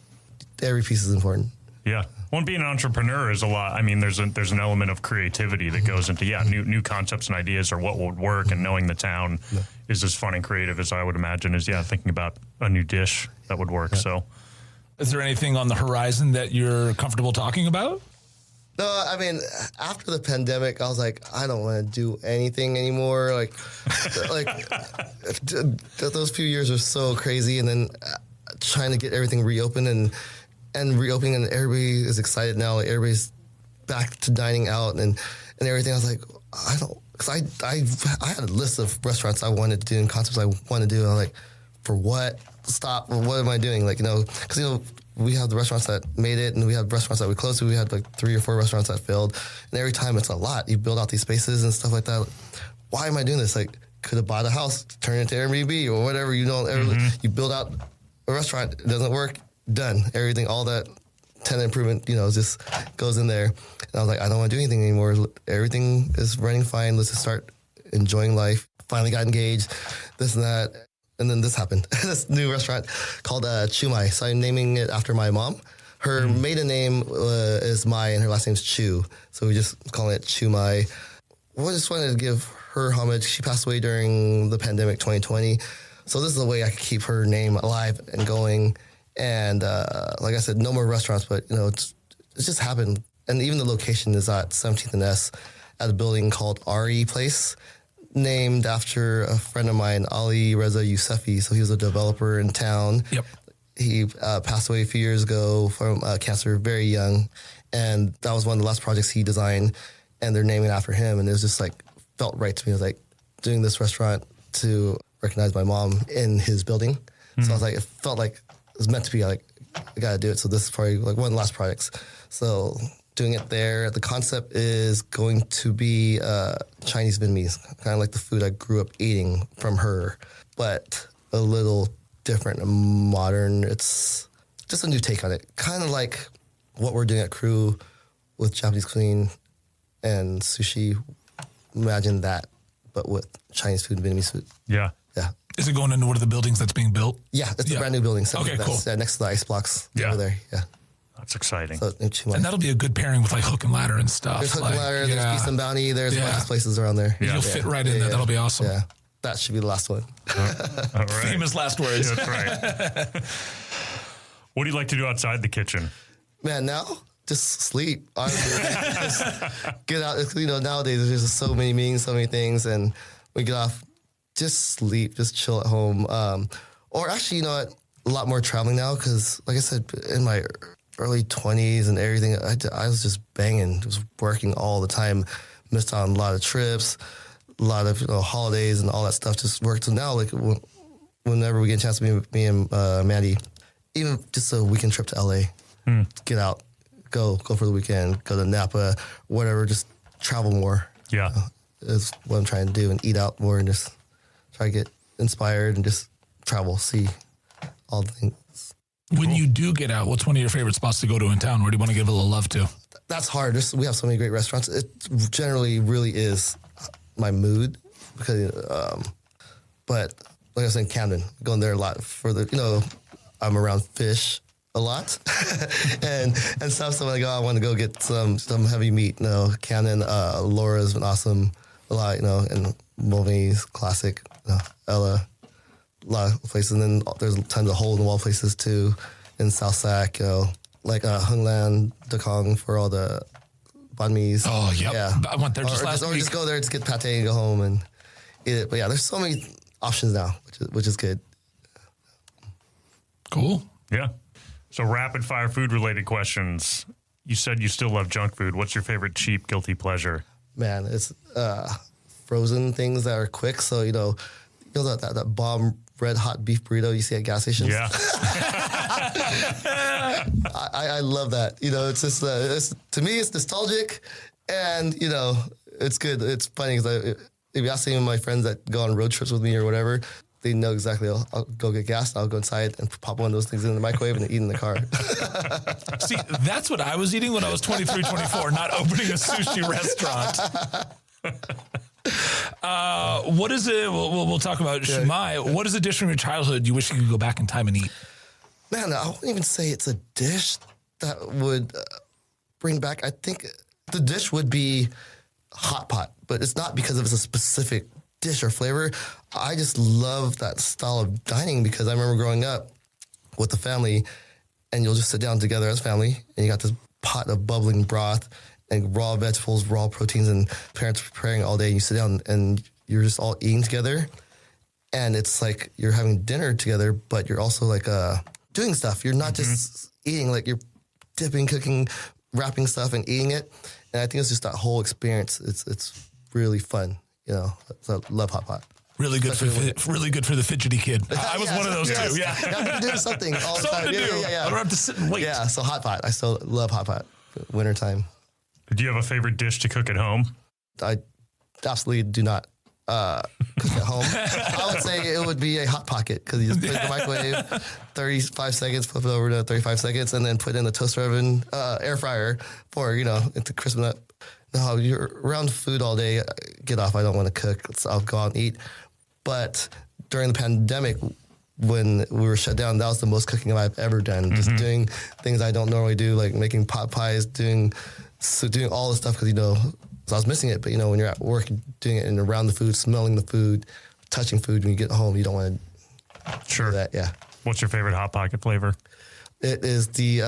A: every piece is important.
B: Yeah. Well, being an entrepreneur is a lot. I mean, there's an element of creativity that goes into new concepts and ideas or what would work, and knowing the town is as fun and creative as I would imagine is thinking about a new dish that would work. So,
E: is there anything on the horizon that you're comfortable talking about?
A: No, I mean, after the pandemic, I was like, I don't want to do anything anymore. Like those few years were so crazy, and then trying to get everything reopened and reopening, and everybody is excited now. Like everybody's back to dining out and everything. I was like, I don't, because I had a list of restaurants I wanted to do and concepts I wanted to do. And I'm like, for what? Stop. What am I doing? Like, because we have the restaurants that made it, and we have restaurants that we closed to. We had like 3 or 4 restaurants that failed, and every time it's a lot. You build out these spaces and stuff like that. Why am I doing this? Like, could have bought a house, turn it into Airbnb or whatever. You build out a restaurant, it doesn't work. Done. Everything, all that tenant improvement, just goes in there. And I was like, I don't want to do anything anymore. Everything is running fine. Let's just start enjoying life. Finally got engaged, this and that. And then this happened. This new restaurant called Chumai. So I'm naming it after my mom. Her maiden name is Mai and her last name is Chu. So we just calling it Chumai. We just wanted to give her homage. She passed away during the pandemic 2020. So this is a way I could keep her name alive and going. And like I said, no more restaurants, but it's just happened. And even the location is at 17th and S at a building called RE Place, named after a friend of mine, Ali Reza Yousefi. So he was a developer in town.
E: Yep.
A: He passed away a few years ago from cancer, very young. And that was one of the last projects he designed, and they're naming it after him. And it was just like, felt right to me. I was like, doing this restaurant to recognize my mom in his building. So I was like, it felt like it was meant to be, like, I got to do it. So this is probably like one of the last projects. So doing it there. The concept is going to be Chinese Vietnamese, kind of like the food I grew up eating from her, but a little different and modern. It's just a new take on it. Kind of like what we're doing at Kru with Japanese cuisine and sushi. Imagine that, but with Chinese food and Vietnamese food.
B: Yeah.
A: Yeah.
E: Is it going into one of the buildings that's being built?
A: Yeah, it's a brand new building. So
E: Okay, cool.
A: Next to the ice blocks over there. Yeah.
B: That's exciting.
A: So,
E: And that'll be a good pairing with like Hook and Ladder and stuff.
A: there's Hook and Ladder, there's Beast and Bounty, there's a bunch of places around there.
E: You'll fit right in there. That'll be awesome.
A: Yeah. That should be the last one.
B: All right.
E: Famous last words.
B: That's right. What do you like to do outside the kitchen?
A: Man, now just sleep. Honestly, just get out. Nowadays there's just so many meetings, so many things, and we get off, just sleep, just chill at home. Or actually, you know what? A lot more traveling now because, like I said, in my early 20s and everything, I was just banging, just working all the time. Missed on a lot of trips, a lot of holidays and all that stuff. Just worked. So now, like whenever we get a chance to be me and Maddie, even just a weekend trip to LA, get out, go for the weekend, go to Napa, whatever. Just travel more.
B: Yeah,
A: is what I'm trying to do, and eat out more, and just try to get inspired and just travel, see all the things.
E: When you do get out, what's one of your favorite spots to go to in town? Where do you want to give a little love to?
A: That's hard. We have so many great restaurants. It generally really is my mood because, but like I was saying, Camden, going there a lot for the, I'm around fish a lot and stuff. So when I go, I want to go get some heavy meat. Camden, Laura's been awesome a lot, and Mulvaney's classic, Ella, a lot of places. And then there's tons of hole in the wall places too in South Sac, like Hunglan, Dakong for all the banh mi's.
E: Oh, yep.
A: Yeah.
E: I went there just last week.
A: Or just go there, just get pate and go home and eat it. But yeah, there's so many options now, which is good.
E: Cool.
B: Yeah. So rapid fire food related questions. You said you still love junk food. What's your favorite cheap guilty pleasure?
A: Man, it's frozen things that are quick. So, that bomb red hot beef burrito you see at gas stations?
B: Yeah.
A: I love that. It's just, to me, it's nostalgic and, it's good. It's funny because if you ask any of my friends that go on road trips with me or whatever, they know exactly. I'll go get gas. I'll go inside and pop one of those things in the microwave and eat in the car.
E: See, that's what I was eating when I was 23, 24, not opening a sushi restaurant. What is it? We'll talk about shumai. What is a dish from your childhood you wish you could go back in time and eat?
A: Man, I wouldn't even say it's a dish that would bring back. I think the dish would be hot pot, but it's not because it's a specific dish or flavor. I just love that style of dining because I remember growing up with the family, and you'll just sit down together as family, and you got this pot of bubbling broth and raw vegetables, raw proteins, and parents preparing all day. And you sit down and you're just all eating together, and it's like you're having dinner together, but you're also like doing stuff. You're not just eating, like you're dipping, cooking, wrapping stuff and eating it. And I think it's just that whole experience. It's really fun. So I love hot pot.
E: Really good for the fidgety kid. I was one of those too. Yeah,
A: you have to do something all the time.
E: To do. I don't have to sit and wait.
A: Yeah, so hot pot. I still love hot pot. Wintertime.
B: Do you have a favorite dish to cook at home?
A: I absolutely do not cook at home. I would say it would be a hot pocket because you just put it in the microwave, 35 seconds, flip it over to 35 seconds, and then put it in the toaster oven, air fryer for to crispen up. No, you're around food all day. Get off. I don't want to cook. So I'll go out and eat. But during the pandemic, when we were shut down, that was the most cooking I've ever done. Just doing things I don't normally do, like making pot pies, doing all the stuff because, so I was missing it. But, when you're at work, doing it and around the food, smelling the food, touching food, when you get home, you don't want to do that. Yeah.
B: What's your favorite Hot Pocket flavor?
A: It is the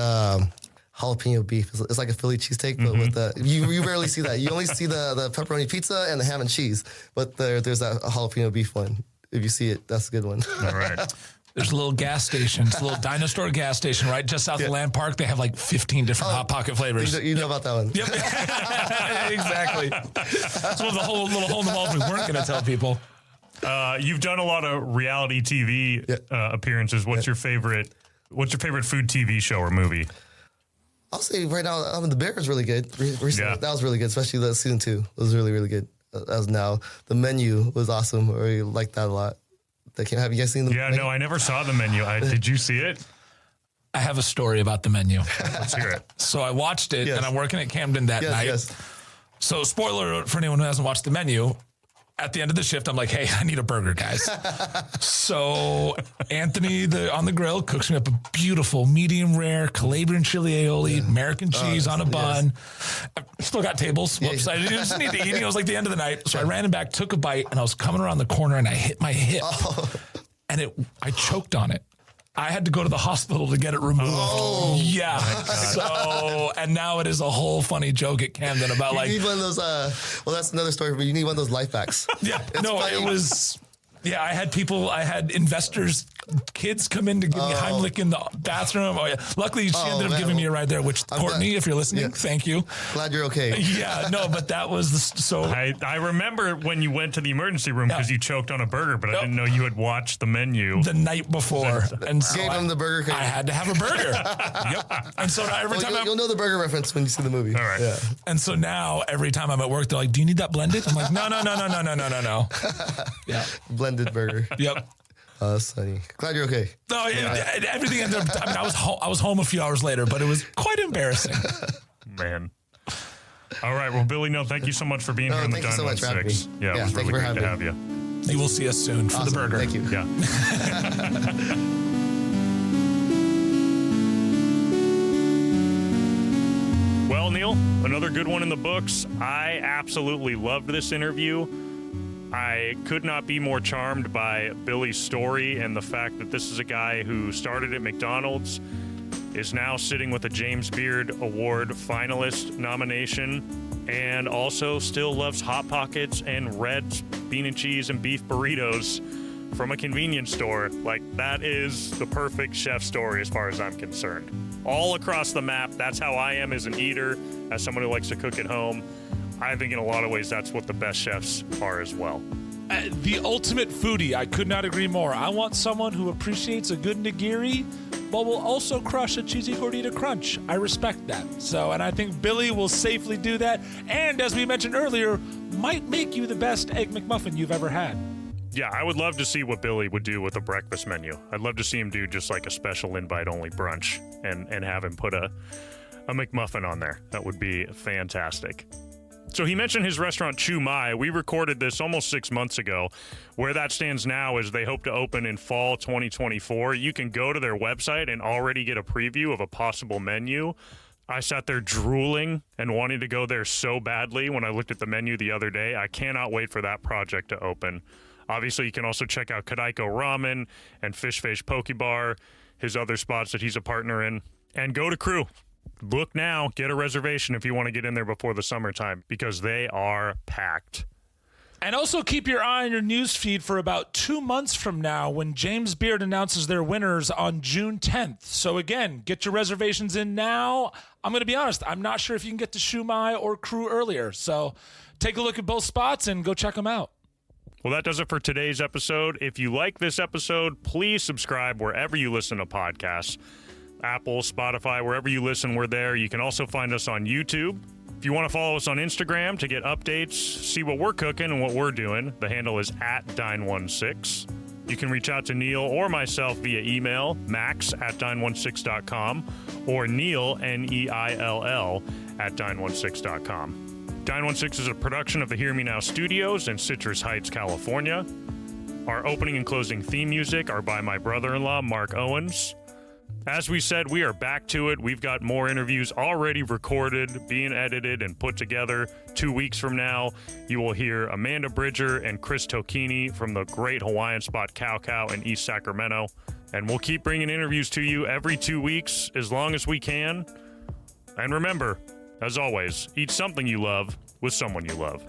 A: jalapeno beef. It's like a Philly cheesesteak, but with the you rarely see that. You only see the pepperoni pizza and the ham and cheese. But there's that jalapeno beef one. If you see it, that's a good one.
B: All right.
E: There's a little gas station. It's a little dinosaur gas station, right? Just south of Land Park. They have like 15 different Hot Pocket flavors.
A: You know about that one.
E: Yep. Exactly. That's one of the whole little hole in the wall we weren't going to tell people.
B: You've done a lot of reality TV appearances. What's your favorite food TV show or movie?
A: I'll say right now, The Bear is really good. Recently,
B: Yeah.
A: That was really good, especially the season 2. It was really, really good. As now, The Menu was awesome. I really liked that a lot. Have you guys seen the menu?
B: No, I never saw The Menu. Did you see it?
E: I have a story about The Menu.
B: Let's hear it.
E: So I watched it, and I'm working at Camden that night.
A: Yes.
E: So spoiler alert for anyone who hasn't watched The Menu. At the end of the shift, I'm like, hey, I need a burger, guys. So Anthony on the grill cooks me up a beautiful medium rare Calabrian chili aioli, American cheese on a bun. I still got tables. Whoops, I just need to eat. It was like the end of the night. So I ran back, took a bite, and I was coming around the corner, and I hit my hip. And I choked on it. I had to go to the hospital to get it removed.
A: Oh,
E: yeah. So, and now it is a whole funny joke at Camden about
A: you need one of those, well, that's another story, but you need one of those life hacks.
E: Yeah. No,
A: funny.
E: it was... Yeah, I had investors, kids come in to give me Heimlich in the bathroom. Oh, yeah. Luckily, she ended up giving me a ride there, which, Courtney, if you're listening, thank you.
A: Glad you're okay.
E: Yeah, no, but that was so...
B: I remember when you went to the emergency room because you choked on a burger, but I didn't know you had watched the menu.
E: The night before. And so
A: Gave him the burger.
E: I had to have a burger. Yep. And so now every time
A: you'll know the burger reference when you see the movie.
B: All right.
A: Yeah.
E: And so now every time I'm at work, they're like, do you need that blended? I'm like, no. Yeah.
A: Blended burger.
E: Yep.
A: That's funny. Glad you're okay.
E: No, everything ended up, I mean, I was home a few hours later, but it was quite embarrassing.
B: Man. All right. Well, Billy, thank you so much for being here on the
A: thank you
B: Dine
A: so much for having
B: 16.
A: me.
B: Yeah, it was
A: thank
B: really
A: you for
B: great to have
A: having
B: you.
E: You will see us soon for the burger.
A: Thank you.
B: Yeah. Well, Neil, another good one in the books. I absolutely loved this interview. I could not be more charmed by Billy's story and the fact that this is a guy who started at McDonald's, is now sitting with a James Beard Award finalist nomination, and also still loves Hot Pockets and Red's bean and cheese and beef burritos from a convenience store. Like, that is the perfect chef story as far as I'm concerned. All across the map, that's how I am as an eater, as someone who likes to cook at home. I think in a lot of ways that's what the best chefs are as well.
E: The ultimate foodie. I could not agree more. I want someone who appreciates a good nigiri, but will also crush a cheesy gordita crunch. I respect that. So, and I think Billy will safely do that. And as we mentioned earlier, might make you the best Egg McMuffin you've ever had.
B: Yeah, I would love to see what Billy would do with a breakfast menu. I'd love to see him do just like a special invite-only brunch and have him put a McMuffin on there. That would be fantastic. So he mentioned his restaurant Chu Mai. We recorded this almost 6 months ago. Where that stands now is they hope to open in fall 2024. You can go to their website and already get a preview of a possible menu. I sat there drooling and wanting to go there so badly when I looked at the menu the other day. I cannot wait for that project to open. Obviously, you can also check out Kadaiko Ramen and Fish Poke Bar, his other spots that he's a partner in. And go to Kru. Look now, get a reservation if you want to get in there before the summertime, because they are packed.
E: And also keep your eye on your news feed for about 2 months from now when James Beard announces their winners on June 10th. So again, get your reservations in now. I'm going to be honest, I'm not sure if you can get to Chu Mai or Kru earlier. So take a look at both spots and go check them out.
B: Well, that does it for today's episode. If you like this episode, please subscribe wherever you listen to podcasts. Apple, Spotify, wherever you listen, we're there. You can also find us on YouTube. If you want to follow us on Instagram to get updates, see what we're cooking and what we're doing, the handle is @Dine16. You can reach out to Neil or myself via email, max@dine16.com, or Neil, Neil, @dine16.com. Dine16 is a production of the Hear Me Now Studios in Citrus Heights, California. Our opening and closing theme music are by my brother-in-law, Mark Owens. As we said, we are back to it. We've got more interviews already recorded, being edited and put together. 2 weeks from now, you will hear Amanda Bridger and Chris Tokini from the great Hawaiian spot Cow Cow in East Sacramento. And we'll keep bringing interviews to you every 2 weeks as long as we can. And remember, as always, eat something you love with someone you love.